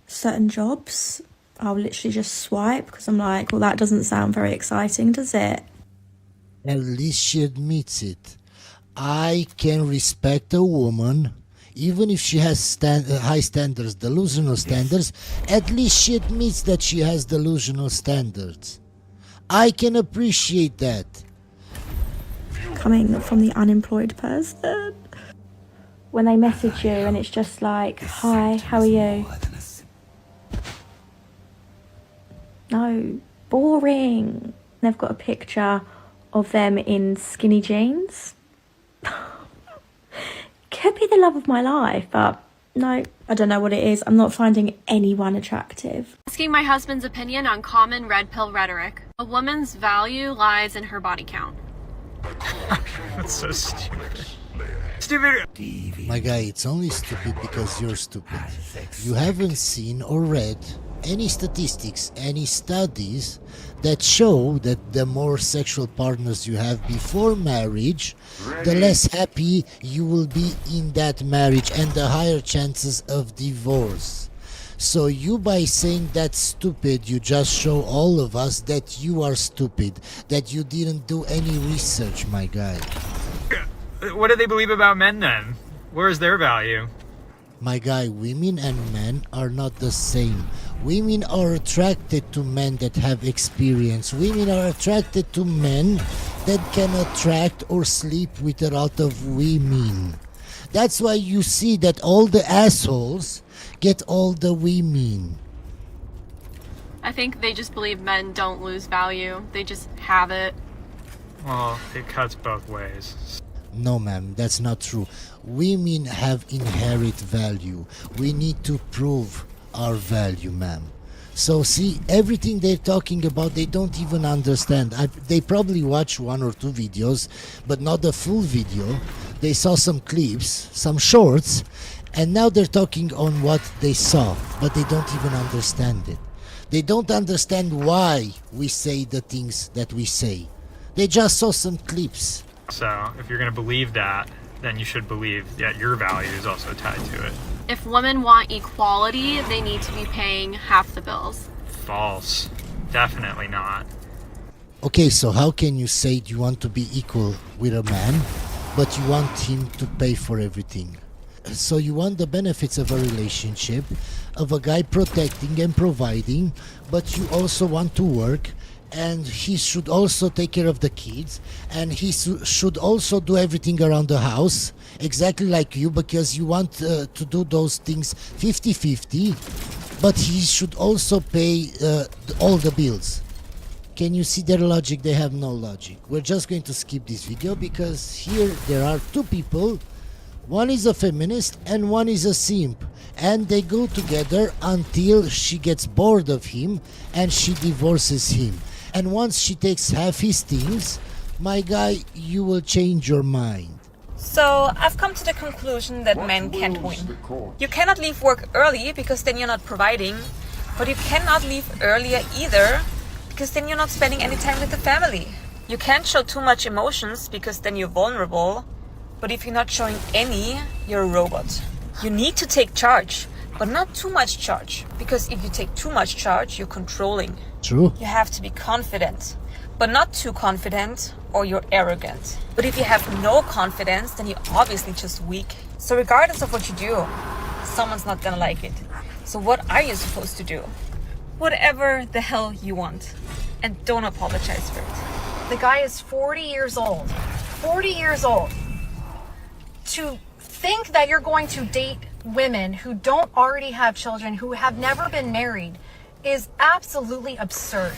Certain jobs I'll literally just swipe because I'm like, well, that doesn't sound very exciting, does it? At least she admits it. I can respect a woman even if she has high standards, delusional standards. At least she admits that she has delusional standards. I can appreciate that. Coming from the unemployed person, when they message you and it's just like, hi, how are you? No, boring. They've got a picture of them in skinny jeans. Could be the love of my life, but no, I don't know what it is. I'm not finding anyone attractive. Asking my husband's opinion on common red pill rhetoric. A woman's value lies in her body count. That's so stupid. Stupid. My guy, it's only stupid because you're stupid. You haven't seen or read any statistics, any studies that show that the more sexual partners you have before marriage, the less happy you will be in that marriage and the higher chances of divorce. So you, by saying that's stupid, you just show all of us that you are stupid, that you didn't do any research, my guy. What do they believe about men then? Where is their value? My guy, women and men are not the same. Women are attracted to men that have experience. Women are attracted to men that can attract or sleep with a lot of women. That's why you see that all the assholes get all the women. I think they just believe men don't lose value. They just have it. Well, it cuts both ways. No, ma'am, that's not true. Women have inherent value. We need to prove our value, ma'am. So see, everything they're talking about, they don't even understand. They probably watch 1 or 2 videos, but not the full video. They saw some clips, some shorts, and now they're talking on what they saw, but they don't even understand it. They don't understand why we say the things that we say. They just saw some clips. So, if you're going to believe that, then you should believe that your value is also tied to it. If women want equality, they need to be paying half the bills. False. Definitely not. Okay, so how can you say you want to be equal with a man, but you want him to pay for everything? So you want the benefits of a relationship, of a guy protecting and providing, but you also want to work, and he should also take care of the kids, and he should also do everything around the house, exactly like you, because you want to do those things 50-50, but he should also pay all the bills. Can you see their logic? They have no logic. We're just going to skip this video because here there are 2 people. One is a feminist and one is a simp, and they go together until she gets bored of him and she divorces him. And once she takes half his things, my guy, you will change your mind. So I've come to the conclusion that men can't win. You cannot leave work early because then you're not providing, but you cannot leave earlier either because then you're not spending any time with the family. You can't show too much emotions because then you're vulnerable, but if you're not showing any, you're a robot. You need to take charge, but not too much charge, because if you take too much charge, you're controlling. True. You have to be confident, but not too confident or you're arrogant. But if you have no confidence, then you're obviously just weak. So regardless of what you do, someone's not gonna like it. So what are you supposed to do? Whatever the hell you want. And don't apologize for it. The guy is 40 years old. 40 years old, to think that you're going to date women who don't already have children, who have never been married, is absolutely absurd.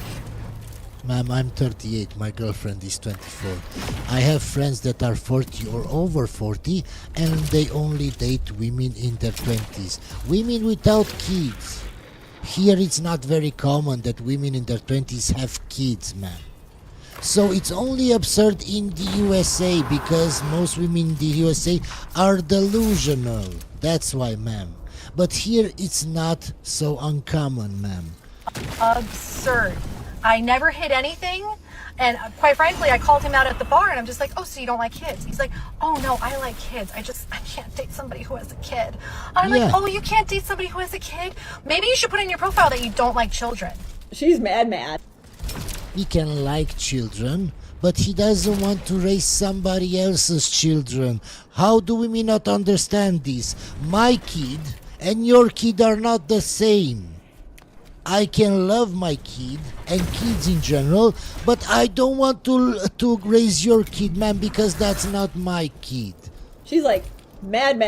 Ma'am, I'm 38. My girlfriend is 24. I have friends that are 40 or over 40, and they only date women in their 20s. Women without kids. Here it's not very common that women in their 20s have kids, ma'am. So it's only absurd in the USA because most women in the USA are delusional. That's why, ma'am. But here it's not so uncommon, ma'am. Absurd. I never hid anything, and quite frankly, I called him out at the bar, and I'm just like, oh, so you don't like kids? He's like, oh, no, I like kids. I can't date somebody who has a kid. I'm like, oh, you can't date somebody who has a kid? Maybe you should put in your profile that you don't like children. She's mad. He can like children, but he doesn't want to raise somebody else's children. How do we not understand this? My kid and your kid are not the same. I can love my kid and kids in general, but I don't want to raise your kid, man, because that's not my kid. She's like mad.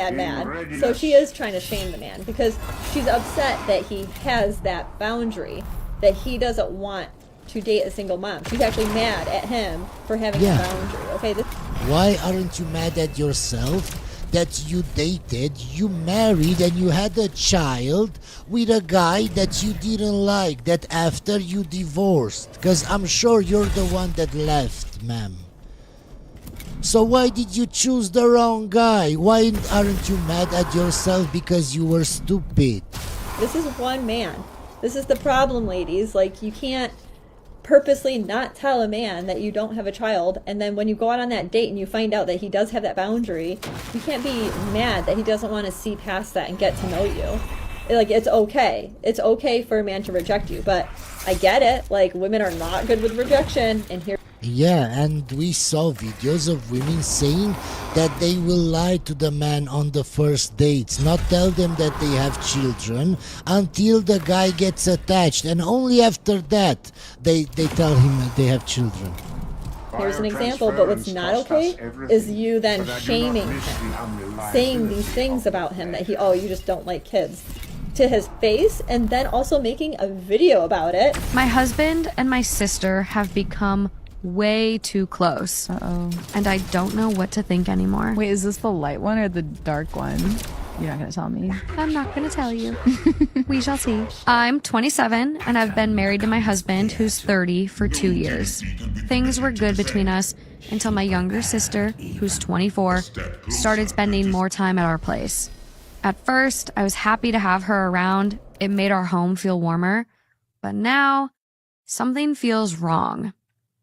So she is trying to shame the man because she's upset that he has that boundary, that he doesn't want to date a single mom. She's actually mad at him for having a boundary. Okay. Why aren't you mad at yourself that you dated, you married, and you had a child with a guy that you didn't like, that after you divorced? Because I'm sure you're the one that left, ma'am. So why did you choose the wrong guy? Why aren't you mad at yourself because you were stupid? This is one man. This is the problem, ladies. Like, you can't purposely not tell a man that you don't have a child, and then when you go out on that date and you find out that he does have that boundary, you can't be mad that he doesn't want to see past that and get to know you. Like, it's okay for a man to reject you, but I get it, like, women are not good with rejection, and here and we saw videos of women saying that they will lie to the man on the first dates, not tell them that they have children until the guy gets attached, and only after that they tell him that they have children. Here's an example, but what's not okay is you then shaming him, saying these things about him that you just don't like kids, to his face, and then also making a video about it. My husband and my sister have become way too close. And I don't know what to think anymore. Wait, is this the light one or the dark one? You're not gonna tell me. I'm not gonna tell you. We shall see. I'm 27 and I've been married to my husband, who's 30, for 2 years. Things were good between us until my younger sister, who's 24, started spending more time at our place. At first, I was happy to have her around. It made our home feel warmer. But now, something feels wrong.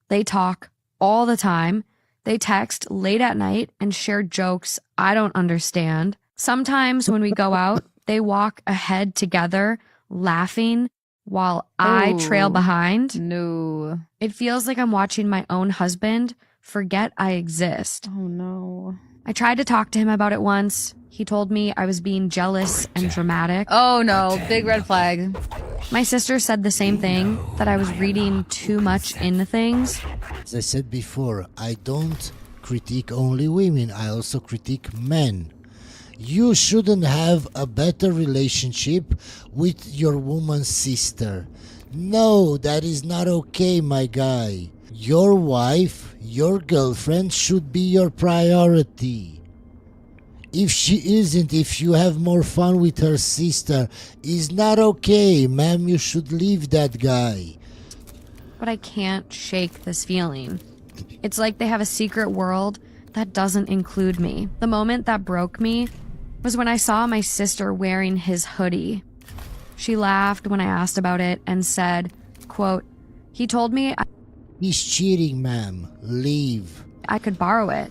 They talk all the time. They text late at night and share jokes I don't understand. Sometimes when we go out, they walk ahead together, laughing, while I trail behind. No. It feels like I'm watching my own husband forget I exist. Oh, no. I tried to talk to him about it once. He told me I was being jealous and dramatic. Oh, no. Big red flag. My sister said the same thing, that I was reading too much into things. As I said before, I don't critique only women, I also critique men. You shouldn't have a better relationship with your woman's sister. No, that is not okay, my guy. Your wife, your girlfriend should be your priority. If she isn't, if you have more fun with her sister, is not okay, ma'am. You should leave that guy. But I can't shake this feeling. It's like they have a secret world that doesn't include me. The moment that broke me was when I saw my sister wearing his hoodie. She laughed when I asked about it and said, quote, he told me he's cheating, ma'am. Leave. I could borrow it.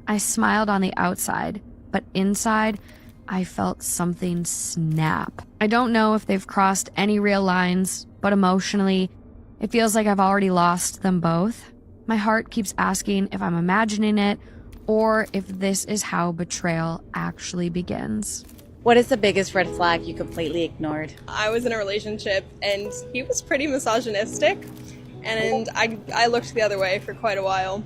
I smiled on the outside, but inside, I felt something snap. I don't know if they've crossed any real lines, but emotionally, it feels like I've already lost them both. My heart keeps asking if I'm imagining it, or if this is how betrayal actually begins. What is the biggest red flag you completely ignored? I was in a relationship and he was pretty misogynistic, and I looked the other way for quite a while.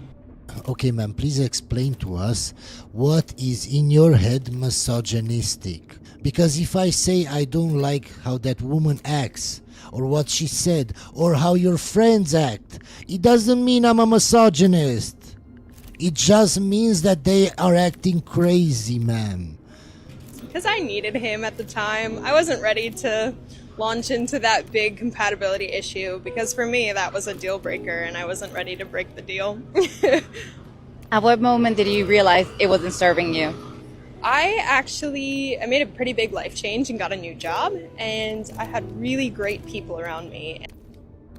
Okay, ma'am, please explain to us what is in your head misogynistic. Because if I say I don't like how that woman acts, or what she said, or how your friends act, it doesn't mean I'm a misogynist. It just means that they are acting crazy, ma'am. Because I needed him at the time. I wasn't ready to launch into that big compatibility issue because for me that was a deal breaker and I wasn't ready to break the deal. At what moment did you realize it wasn't serving you? I made a pretty big life change and got a new job, and I had really great people around me.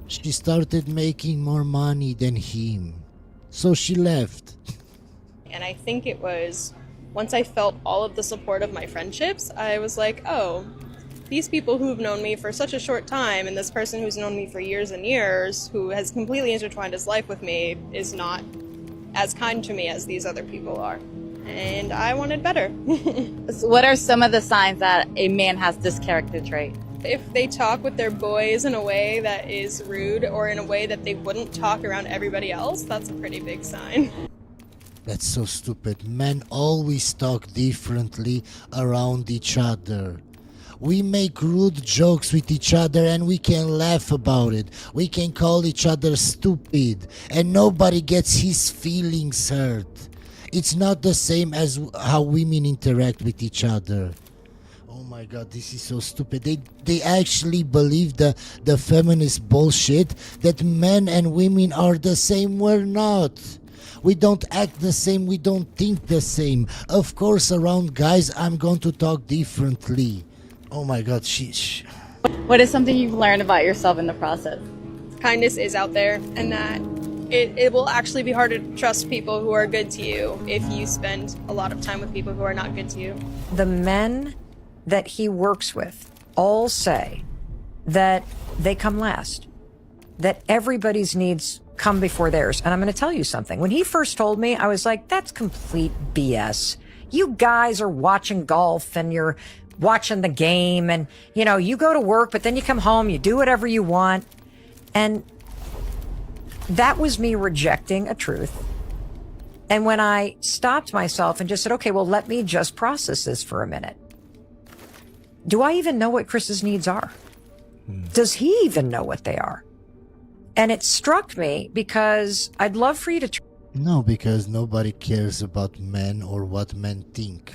She started making more money than him, so she left. And I think it was once I felt all of the support of my friendships, I was like, oh, these people who've known me for such a short time and this person who's known me for years and years, who has completely intertwined his life with me, is not as kind to me as these other people are. And I wanted better. What are some of the signs that a man has this character trait? If they talk with their boys in a way that is rude or in a way that they wouldn't talk around everybody else, that's a pretty big sign. That's so stupid. Men always talk differently around each other. We make rude jokes with each other and we can laugh about it. We can call each other stupid and nobody gets his feelings hurt. It's not the same as how women interact with each other. Oh my god, this is so stupid. They actually believe the feminist bullshit that men and women are the same. We're not. We don't act the same, we don't think the same. Of course, around guys, I'm going to talk differently. Oh my god, sheesh. What is something you've learned about yourself in the process? Kindness is out there, and that it will actually be harder to trust people who are good to you if you spend a lot of time with people who are not good to you. The men that he works with all say that they come last, that everybody's needs come before theirs. And I'm going to tell you something. When he first told me, I was like, that's complete BS. You guys are watching golf and you're watching the game and, you know, you go to work, but then you come home, you do whatever you want. And that was me rejecting a truth. And when I stopped myself and just said, okay, well, let me just process this for a minute. Do I even know what Chris's needs are? Does he even know what they are? And it struck me because I'd love for you to No, because nobody cares about men or what men think.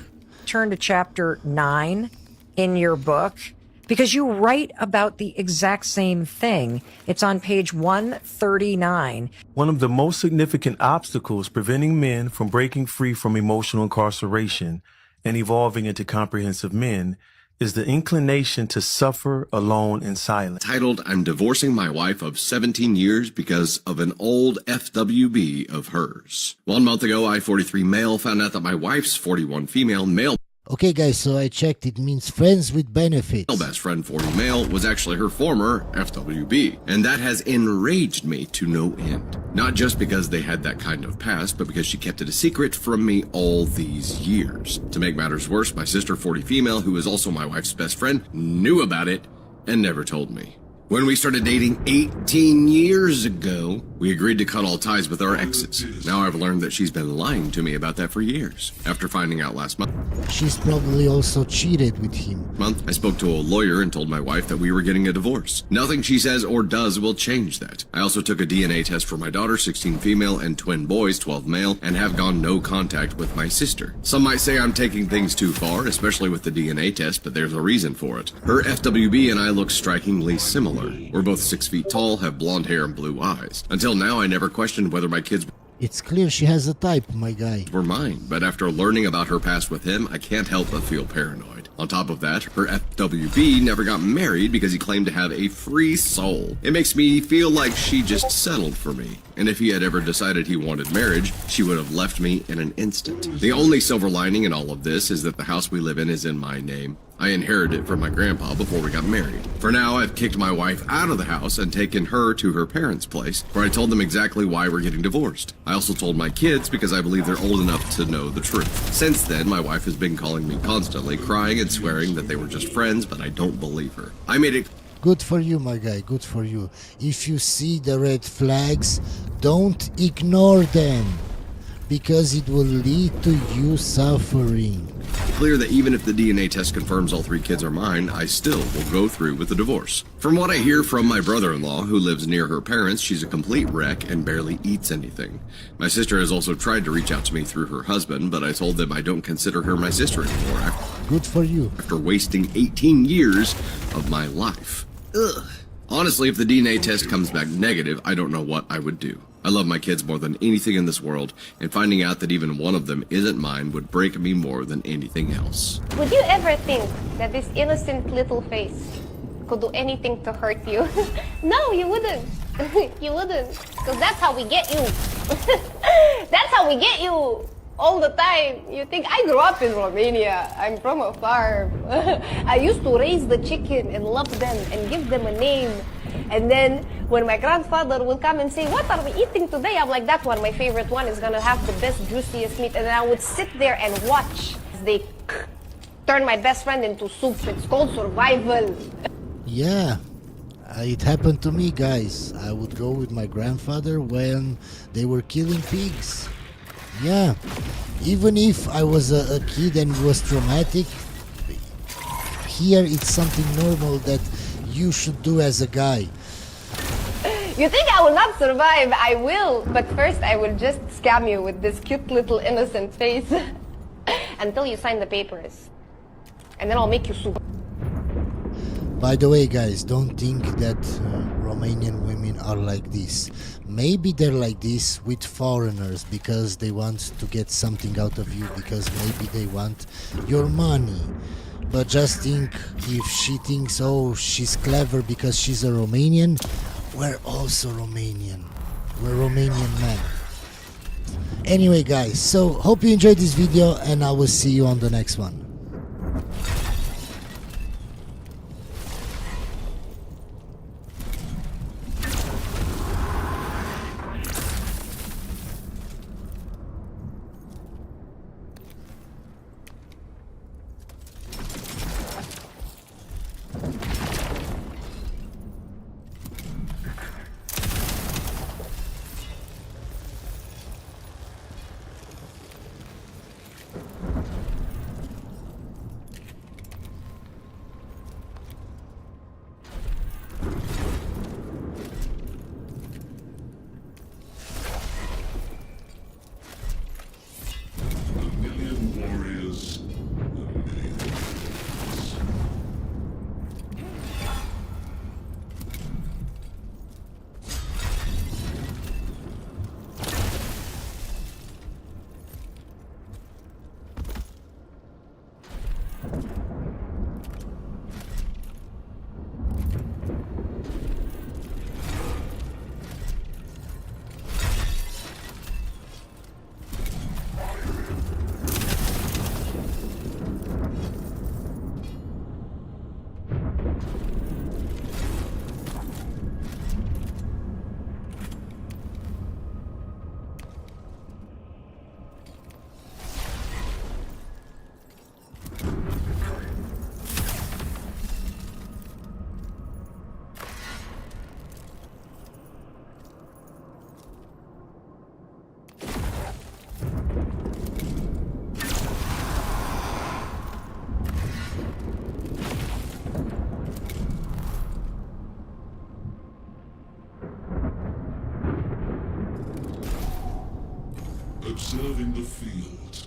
turn to chapter 9 in your book, because you write about the exact same thing. It's on page 139. One of the most significant obstacles preventing men from breaking free from emotional incarceration and evolving into comprehensive men is the inclination to suffer alone in silence. Titled, I'm divorcing my wife of 17 years because of an old FWB of hers. 1 month ago, I, 43 male, found out that my wife's 41 female male Okay, guys, so I checked. It means friends with benefits. best friend, 40 male, was actually her former FWB. And that has enraged me to no end. Not just because they had that kind of past, but because she kept it a secret from me all these years. To make matters worse, my sister, 40 female, who is also my wife's best friend, knew about it and never told me. When we started dating 18 years ago, we agreed to cut all ties with our exes. Now I've learned that she's been lying to me about that for years. After finding out last month, She's probably also cheated with him. I spoke to a lawyer and told my wife that we were getting a divorce. Nothing she says or does will change that. I also took a DNA test for my daughter, 16 female, and twin boys, 12 male, and have gone no contact with my sister. Some might say I'm taking things too far, especially with the DNA test, but there's a reason for it. Her FWB and I look strikingly similar. We're both 6 feet tall, have blonde hair and blue eyes. Until now, I never questioned whether my kids It's clear she has a type, my guy. were mine, but after learning about her past with him, I can't help but feel paranoid. On top of that, her FWB never got married because he claimed to have a free soul. It makes me feel like she just settled for me. And if he had ever decided he wanted marriage, she would have left me in an instant. The only silver lining in all of this is that the house we live in is in my name. I inherited it from my grandpa before we got married. For now, I've kicked my wife out of the house and taken her to her parents' place, where I told them exactly why we're getting divorced. I also told my kids because I believe they're old enough to know the truth. Since then, my wife has been calling me constantly, crying and swearing that they were just friends, but I don't believe her. I made it Good for you, my guy, good for you. If you see the red flags, don't ignore them. because it will lead to you suffering. Clear that even if the DNA test confirms all 3 kids are mine, I still will go through with the divorce. From what I hear from my brother-in-law, who lives near her parents, she's a complete wreck and barely eats anything. My sister has also tried to reach out to me through her husband, but I told them I don't consider her my sister anymore. Good for you. After wasting 18 years of my life. Ugh. Honestly, if the DNA test comes back negative, I don't know what I would do. I love my kids more than anything in this world, and finding out that even one of them isn't mine would break me more than anything else. Would you ever think that this innocent little face could do anything to hurt you? No, you wouldn't. You wouldn't. Because that's how we get you. That's how we get you. All the time. You think, I grew up in Romania. I'm from a farm. I used to raise the chicken and love them and give them a name. And then when my grandfather would come and say, what are we eating today? I'm like, that one, my favorite one, is gonna have the best, juiciest meat. And then I would sit there and watch as they turn my best friend into soup. It's called survival. Yeah, it happened to me, guys. I would go with my grandfather when they were killing pigs. Yeah, even if I was a kid and it was traumatic, here it's something normal that you should do as a guy. You think I will not survive? I will. But first I will just scam you with this cute little innocent face until you sign the papers. And then I'll make you soup. By the way, guys, don't think that Romanian women are like this. Maybe they're like this with foreigners because they want to get something out of you, because maybe they want your money. But just think, if she thinks, oh, she's clever because she's a Romanian, we're also Romanian. We're Romanian men. Anyway, guys, so hope you enjoyed this video, and I will see you on the next one. Observing the field.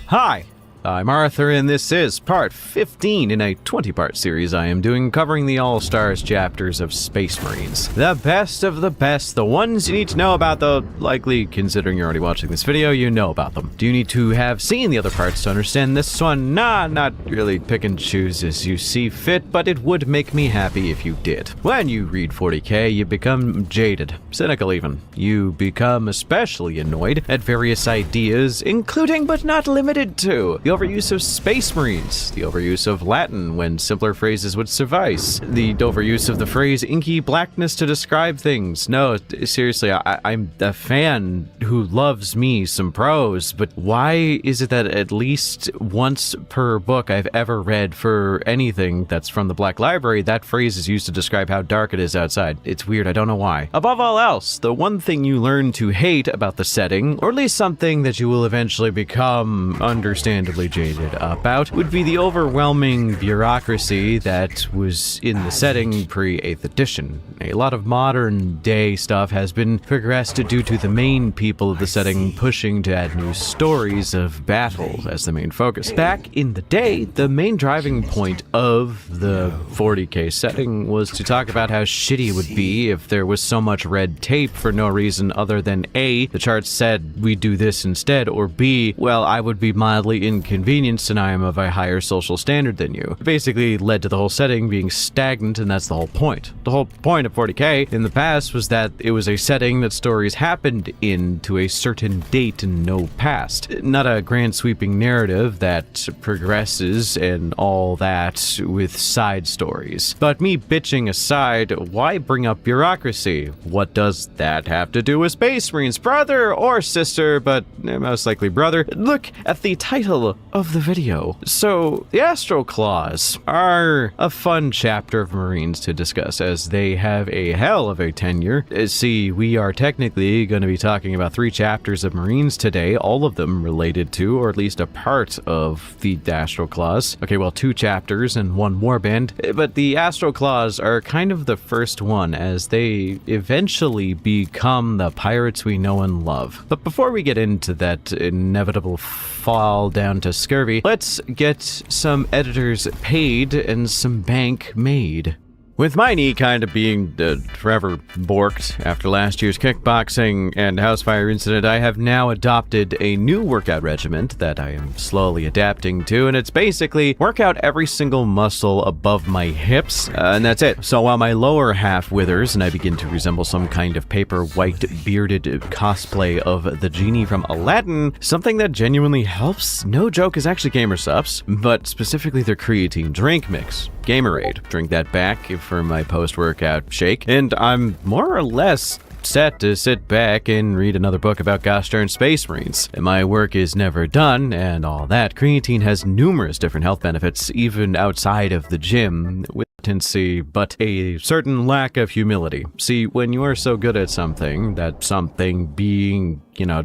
Hi, I'm Arthur, and this is part 15 in a 20-part series I am doing covering the All-Stars chapters of Space Marines. The best of the best, the ones you need to know about, though likely, considering you're already watching this video, you know about them. Do you need to have seen the other parts to understand this one? Nah, not really. Pick and choose as you see fit, but it would make me happy if you did. When you read 40k, you become jaded, cynical even. You become especially annoyed at various ideas, including but not limited to overuse of space marines, the overuse of Latin when simpler phrases would suffice, the overuse of the phrase inky blackness to describe things. No, seriously, I'm a fan who loves me some prose, but why is it that at least once per book I've ever read for anything that's from the Black Library, that phrase is used to describe how dark it is outside? It's weird, I don't know why. Above all else, the one thing you learn to hate about the setting, or at least something that you will eventually become understandably jaded about, would be the overwhelming bureaucracy that was in the setting pre-8th edition. A lot of modern day stuff has been progressed due to the main people of the setting pushing to add new stories of battle as the main focus. Back in the day, the main driving point of the 40k setting was to talk about how shitty it would be if there was so much red tape for no reason other than A, the charts said we do this instead, or B, well, I would be mildly inconvenienced and I am of a higher social standard than you. It basically led to the whole setting being stagnant, and that's the whole point. The whole point of 40k in the past was that it was a setting that stories happened in to a certain date and no past. Not a grand sweeping narrative that progresses and all that with side stories. But me bitching aside, why bring up bureaucracy? What does that have to do with Space Marines? Brother or sister, but most likely brother. Look at the title of the video. So, the Astral Claws are a fun chapter of Marines to discuss, as they have a hell of a tenure. See, we are technically going to be talking about 3 chapters of Marines today, all of them related to, or at least a part of, the Astral Claws. Okay, well, 2 chapters and 1 warband, but the Astral Claws are kind of the first one, as they eventually become the pirates we know and love. But before we get into that inevitable fall down to scurvy, let's get some editors paid and some bank made. With my knee kind of being forever borked after last year's kickboxing and housefire incident, I have now adopted a new workout regimen that I am slowly adapting to, and it's basically work out every single muscle above my hips, and that's it. So while my lower half withers and I begin to resemble some kind of paper white bearded cosplay of the genie from Aladdin, something that genuinely helps, no joke, is actually Gamersupps, but specifically their creatine drink mix. Gamerade. Drink that back for my post-workout shake, and I'm more or less set to sit back and read another book about gosh darn Space Marines. And my work is never done, and all that. Creatine has numerous different health benefits, even outside of the gym, with tendency, but a certain lack of humility. See, when you are so good at something, that something being,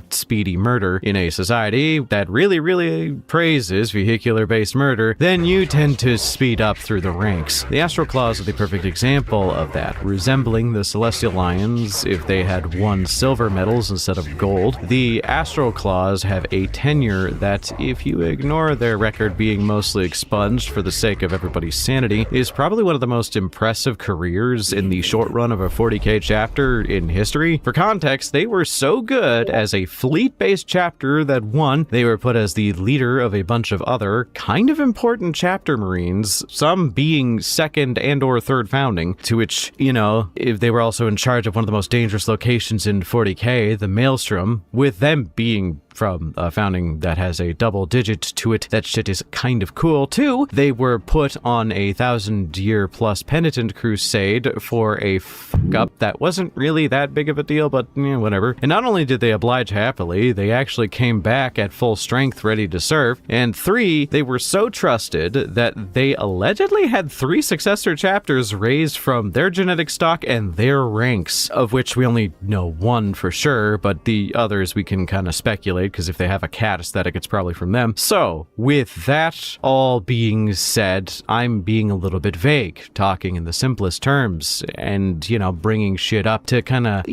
speedy murder in a society that really praises vehicular-based murder, then you tend to speed up through the ranks. The Astral Claws are the perfect example of that, resembling the Celestial Lions if they had won silver medals instead of gold. The Astral Claws have a tenure that, if you ignore their record being mostly expunged for the sake of everybody's sanity, is probably one of the most impressive careers in the short run of a 40k chapter in history. For context, they were so good as a fleet-based chapter that, one, they were put as the leader of a bunch of other kind of important chapter Marines, some being second and or third founding, to which, if they were also in charge of one of the most dangerous locations in 40k, the Maelstrom, with them being from a founding that has a double digit to it. That shit is kind of cool. 2, they were put on a 1,000-year-plus penitent crusade for a fuck-up that wasn't really that big of a deal, but whatever. And not only did they oblige happily, they actually came back at full strength ready to serve. And 3, they were so trusted that they allegedly had 3 successor chapters raised from their genetic stock and their ranks, of which we only know 1 for sure, but the others we can kind of speculate, because if they have a cat aesthetic, it's probably from them. So, with that all being said, I'm being a little bit vague, talking in the simplest terms, and, bringing shit up to kind of,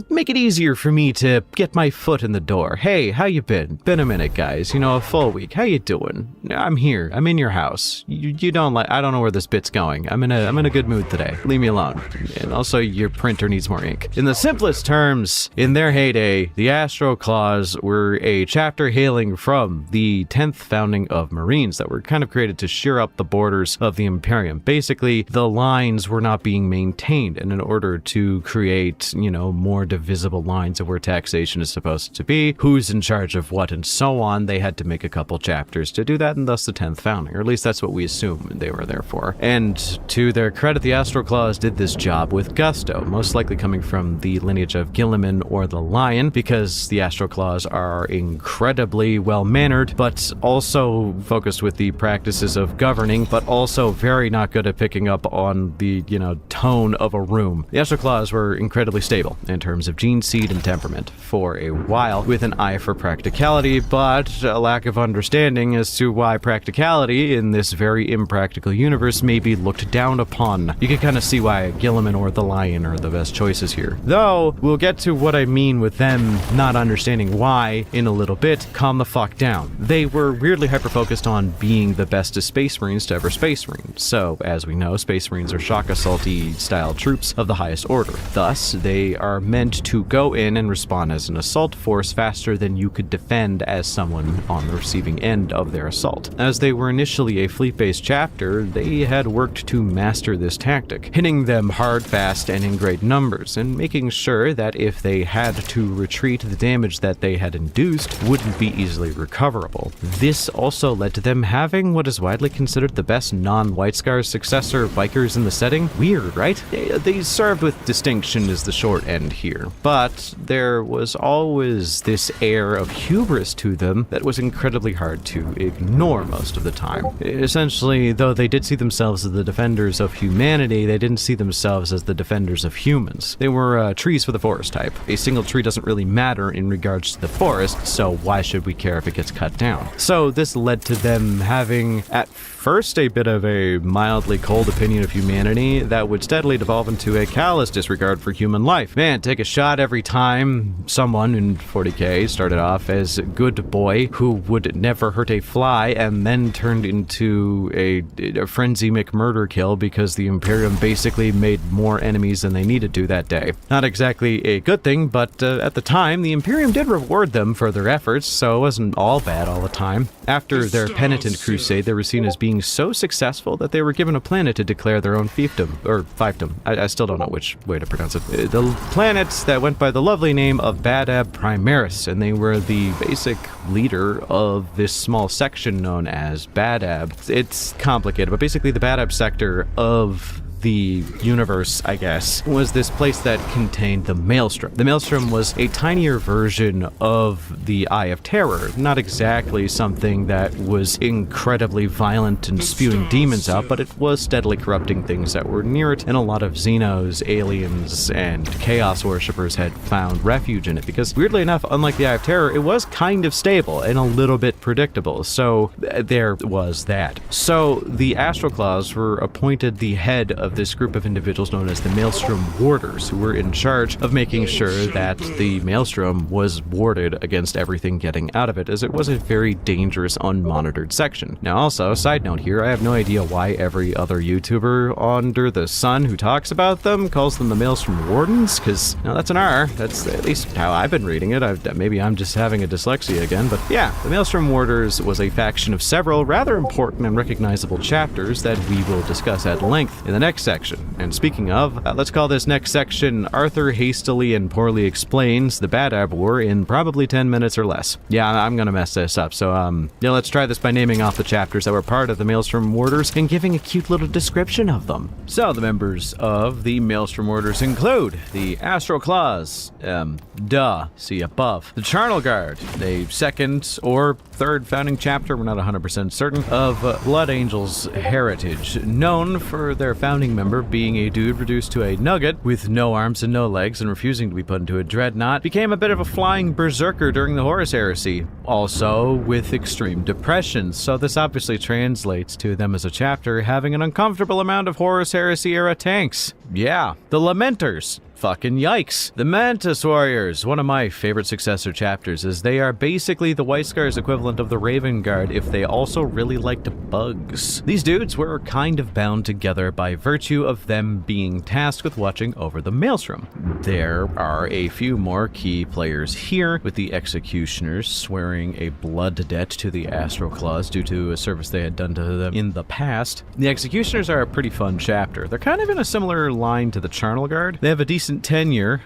make it easier for me to get my foot in the door. Hey, how you been? Been a minute, guys. A full week. How you doing? I'm here. I'm in your house. You don't I don't know where this bit's going. I'm in a good mood today. Leave me alone. And also, your printer needs more ink. In the simplest terms, in their heyday, the Astral Claws were a chapter hailing from the 10th founding of Marines that were kind of created to shear up the borders of the Imperium. Basically, the lines were not being maintained, and in order to create, more divisible lines of where taxation is supposed to be, who's in charge of what, and so on, they had to make a couple chapters to do that, and thus the 10th founding, or at least that's what we assume they were there for. And to their credit, the Astral Claws did this job with gusto, most likely coming from the lineage of Guilliman or the Lion, because the Astral Claws are incredibly well-mannered, but also focused with the practices of governing, but also very not good at picking up on the, tone of a room. The Astral Claws were incredibly stable in terms of gene seed and temperament for a while, with an eye for practicality, but a lack of understanding as to why practicality in this very impractical universe may be looked down upon. You can kind of see why Guilliman or the Lion are the best choices here. Though, we'll get to what I mean with them not understanding why in a little bit. Calm the fuck down. They were weirdly hyper-focused on being the bestest Space Marines to ever Space Marine. So, as we know, Space Marines are shock assaulty style troops of the highest order. Thus, they are meant to go in and respond as an assault force faster than you could defend as someone on the receiving end of their assault. As they were initially a fleet-based chapter, they had worked to master this tactic, hitting them hard, fast, and in great numbers, and making sure that if they had to retreat, the damage that they had induced wouldn't be easily recoverable. This also led to them having what is widely considered the best non-White Scars successor Vikers in the setting. Weird, right? They served with distinction is the short end here, but there was always this air of hubris to them that was incredibly hard to ignore most of the time. Essentially, though they did see themselves as the defenders of humanity, they didn't see themselves as the defenders of humans. They were trees for the forest type. A single tree doesn't really matter in regards to the forest, so why should we care if it gets cut down? So this led to them having, at first, a bit of a mildly cold opinion of humanity that would steadily devolve into a callous disregard for human life. Man, take a shot every time someone in 40k started off as a good boy who would never hurt a fly and then turned into a frenzy McMurder kill because the Imperium basically made more enemies than they needed to that day. Not exactly a good thing, but at the time, the Imperium did reward them for their efforts, so it wasn't all bad all the time. After their penitent crusade, they were seen as being so successful that they were given a planet to declare their own fiefdom, or fiefdom. I still don't know which way to pronounce it. The planet that went by the lovely name of Badab Primaris, and they were the basic leader of this small section known as Badab. It's complicated, but basically the Badab sector of the universe, I guess, was this place that contained the Maelstrom. The Maelstrom was a tinier version of the Eye of Terror, not exactly something that was incredibly violent and spewing demons out, but it was steadily corrupting things that were near it, and a lot of Xenos, aliens, and Chaos Worshippers had found refuge in it, because weirdly enough, unlike the Eye of Terror, it was kind of stable and a little bit predictable, so there was that. So the Astral Claws were appointed the head of this group of individuals known as the Maelstrom Warders, who were in charge of making sure that the Maelstrom was warded against everything getting out of it, as it was a very dangerous, unmonitored section. Now also, side note here, I have no idea why every other YouTuber under the sun who talks about them calls them the Maelstrom Wardens, because that's an R. That's at least how I've been reading it. Maybe I'm just having a dyslexia again, but yeah, the Maelstrom Warders was a faction of several rather important and recognizable chapters that we will discuss at length in the next section. And speaking of, let's call this next section Arthur hastily and poorly explains the Badab War in probably 10 minutes or less. Yeah, I'm gonna mess this up, so let's try this by naming off the chapters that were part of the Maelstrom Warders and giving a cute little description of them. So the members of the Maelstrom Warders include the Astral Claws, see above, the Charnel Guard, a second or third founding chapter, we're not 100% certain, of Blood Angels heritage, known for their founding member being a dude reduced to a nugget with no arms and no legs and refusing to be put into a dreadnought, became a bit of a flying berserker during the Horus Heresy, also with extreme depression, so this obviously translates to them as a chapter having an uncomfortable amount of Horus Heresy era tanks. Yeah, the Lamenters. Fucking yikes. The Mantis Warriors, one of my favorite successor chapters, is they are basically the White Scar's equivalent of the Raven Guard if they also really liked bugs. These dudes were kind of bound together by virtue of them being tasked with watching over the Maelstrom. There are a few more key players here, with the Executioners swearing a blood debt to the Astral Claws due to a service they had done to them in the past. The Executioners are a pretty fun chapter. They're kind of in a similar line to the Charnel Guard. They have a decent tenure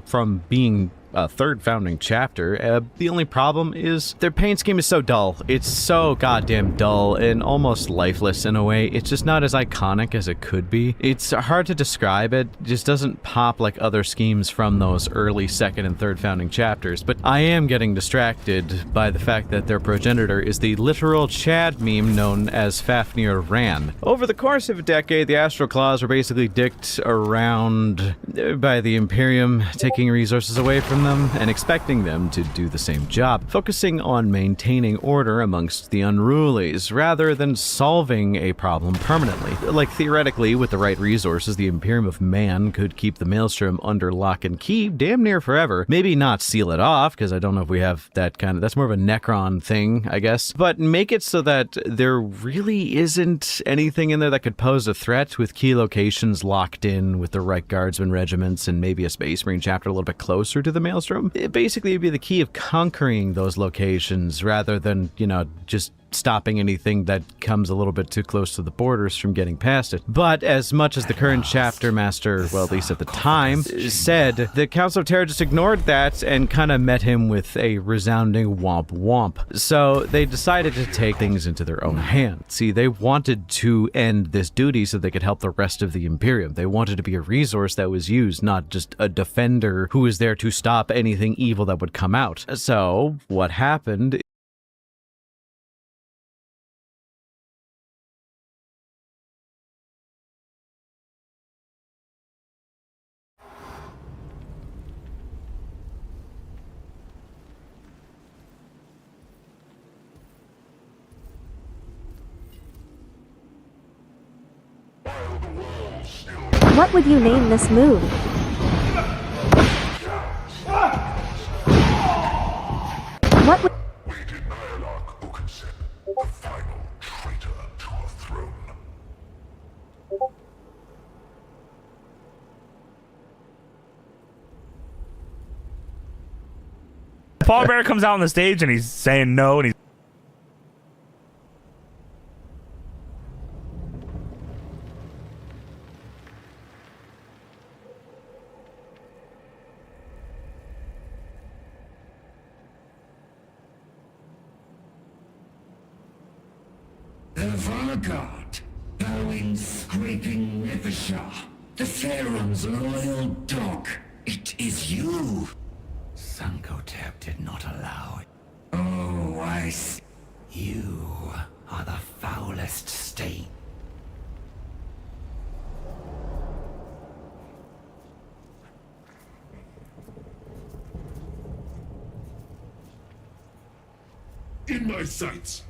from being a third founding chapter. The only problem is their paint scheme is so dull. It's so goddamn dull and almost lifeless in a way. It's just not as iconic as it could be. It's hard to describe it. It just doesn't pop like other schemes from those early second and third founding chapters. But I am getting distracted by the fact that their progenitor is the literal Chad meme known as Fafnir Ran. Over the course of a decade, the Astral Claws were basically dicked around by the Imperium, taking resources away from them and expecting them to do the same job, focusing on maintaining order amongst the unrulies rather than solving a problem permanently. Like, theoretically, with the right resources, the Imperium of Man could keep the Maelstrom under lock and key damn near forever. Maybe not seal it off, because I don't know if we have that kind of... That's more of a Necron thing, I guess. But make it so that there really isn't anything in there that could pose a threat, with key locations locked in with the right guardsmen regiments and maybe a Space Marine chapter a little bit closer to the Maelstrom. It basically would be the key of conquering those locations rather than, you know, just stopping anything that comes a little bit too close to the borders from getting past it. But as much as the current chapter master, well, at least at the time, said, the Council of Terror just ignored that and kind of met him with a resounding womp womp. So they decided to take things into their own hands. See, they wanted to end this duty so they could help the rest of the Imperium. They wanted to be a resource that was used, not just a defender who was there to stop anything evil that would come out. So what happened What would you name this move? What would... The final traitor to a throne. Paul Bear comes out on the stage and he's saying no, and he's The Vanguard, bowing, scraping Nifisha, the Pharaoh's loyal dog. It is you. Sankotep did not allow it. Oh, I see. You are the foulest stain. In my sights.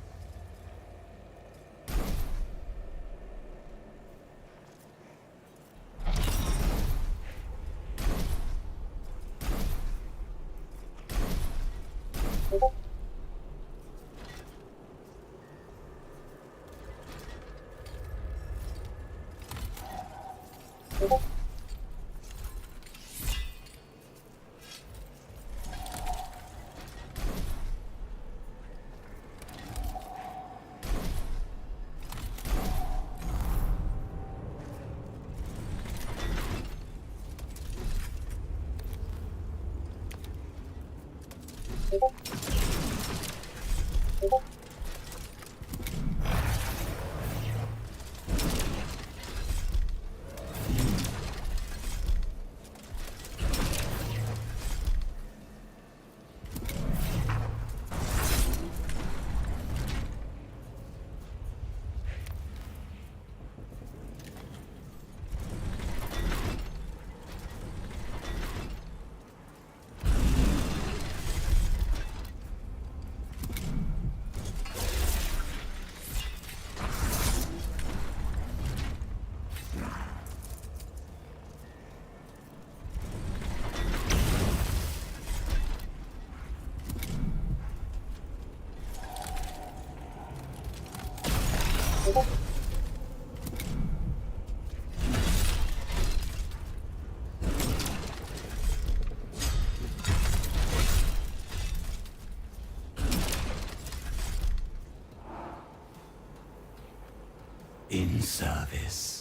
In service.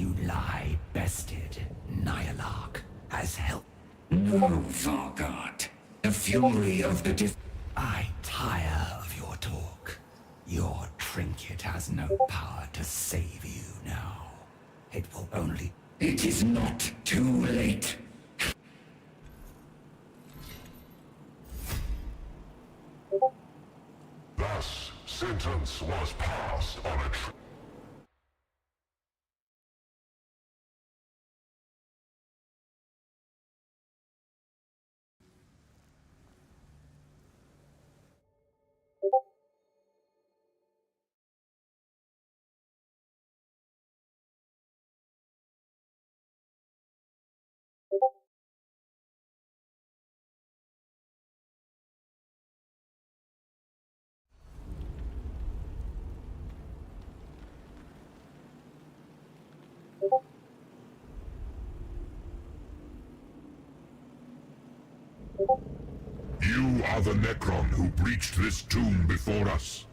You lie bested. Nyarlathotep has helped. No, Vargard. The fury of the I tire of your talk. Your trinket has no power to save you now. It will only... It is not too late. Thus, sentence was passed on a You are the Necron who breached this tomb before us.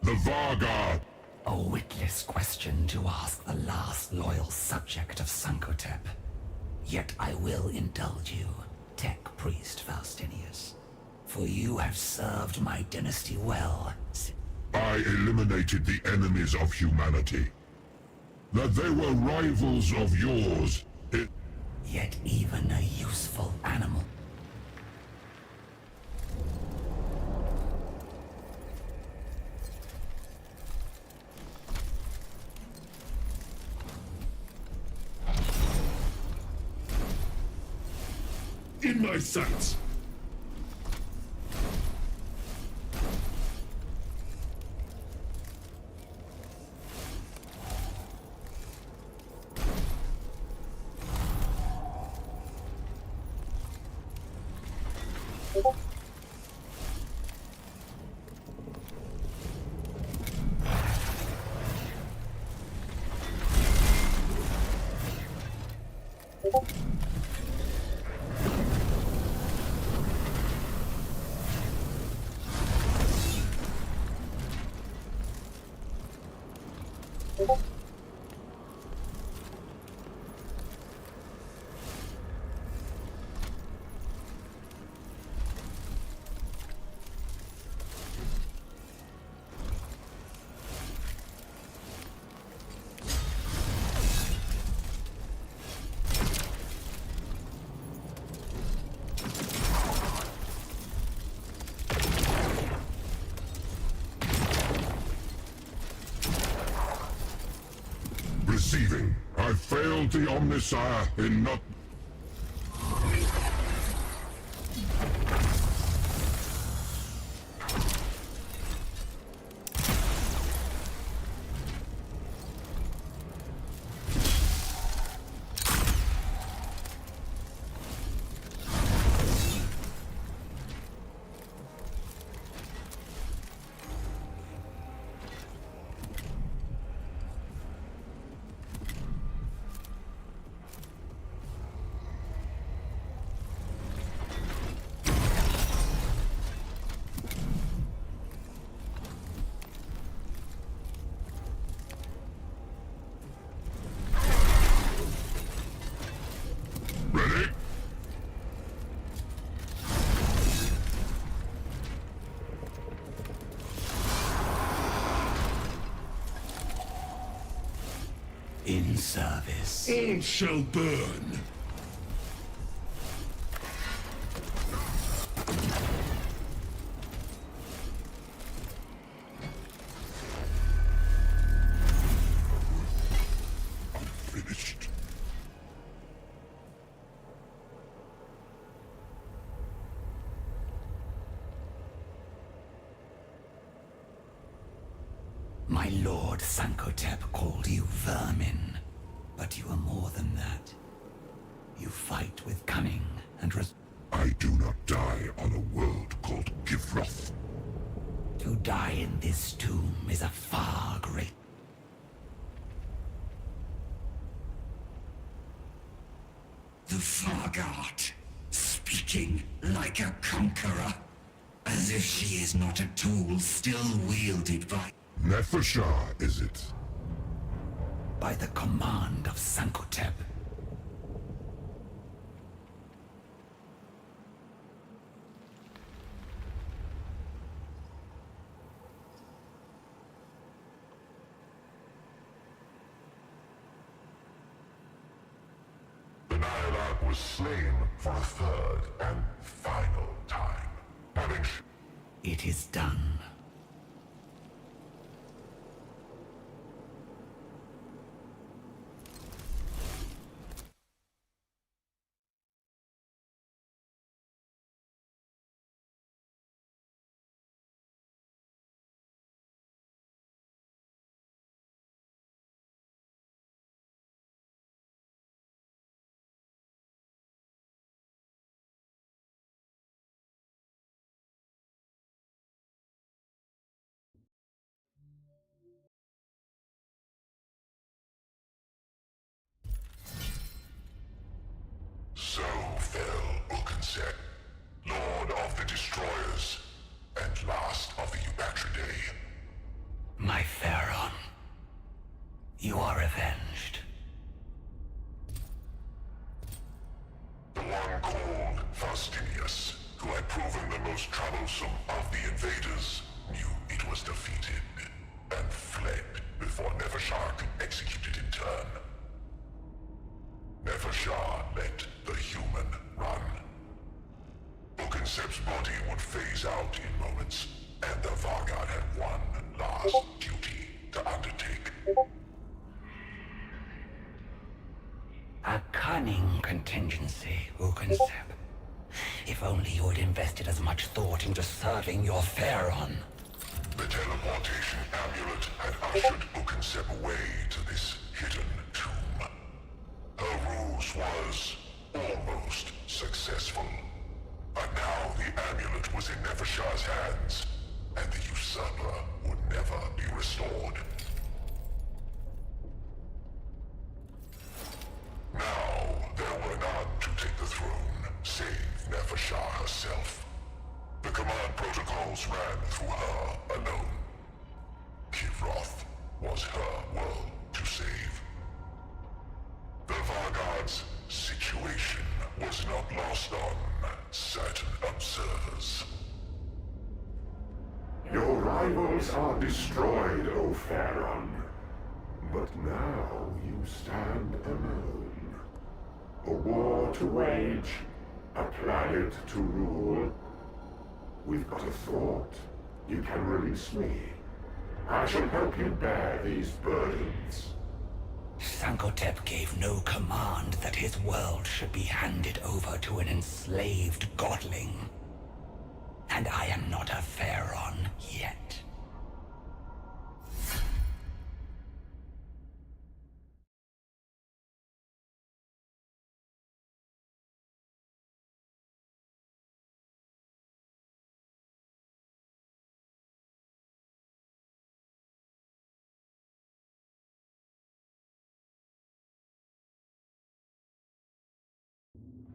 The Vargard. A witless question to ask the last loyal subject of Sankotep. Yet I will indulge you, Tech Priest Faustinius. For you have served my dynasty well. I eliminated the enemies of humanity. That they were rivals of yours, Yet even a useful animal. in my sights. Receiving. I failed the Omnissiah in not... Ready? In service. All shall burn. My lord Sankotep called you vermin, but you are more than that. You fight with cunning and I do not die on a world called Givroth. To die in this tomb is a far great... The Fargart, speaking like a conqueror, as if she is not a tool still wielded by... Nefershah, is it? By the command of Sankotep. The Nyalak was slain for a third and final time. Having... It is done. So fell Ukensep, Lord of the Destroyers, and last of the Upatridae. My Pharaon, you are avenged. The one called Faustinius, who had proven the most troublesome of the invaders, knew it was defeated, and fled before Nefershah could execute it in turn. Nefershah let the human run. Ukensep's body would phase out in moments, and the Vargard had one last duty to undertake. A cunning contingency, Ukensep. If only you had invested as much thought into serving your Pharaon. The teleportation amulet had ushered Ukensep away to this hidden tomb. Her ruse was almost successful. But now the amulet was in Nefershah's hands, and the usurper would never be restored. Now there were none to take the throne, save Nefershah herself. The command protocols ran through her alone. Givroth was her world to save. The Vargard's situation was not lost on certain observers. Your rivals are destroyed, O Pharaon. But now you stand alone. A war to wage, a planet to rule. With but a thought, you can release me. I shall help you bear these burdens. Sankotep gave no command that his world should be handed over to an enslaved godling. And I am not a Pharaon yet.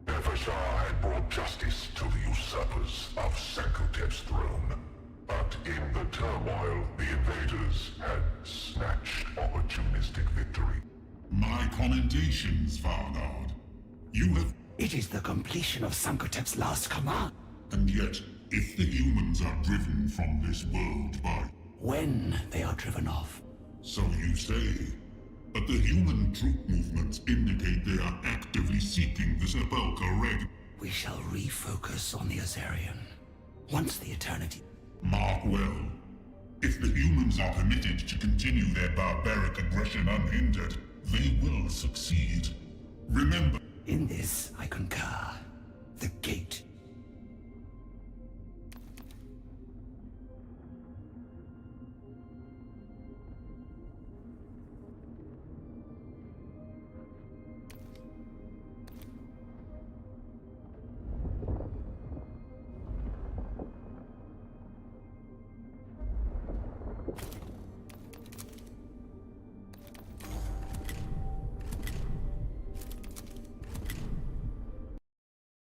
Nefershah had brought justice to the usurpers of Sankotep's throne. But in the turmoil, the invaders had snatched opportunistic victory. My commendations, Vargard. You have... It is the completion of Sankotep's last command. And yet, if the humans are driven from this world by... When they are driven off. So you say. But the human troop movements indicate they are actively seeking the Sepulchre Reg. We shall refocus on the Azarian. Once the Eternity... Mark well. If the humans are permitted to continue their barbaric aggression unhindered, they will succeed. Remember... In this, I concur. The gate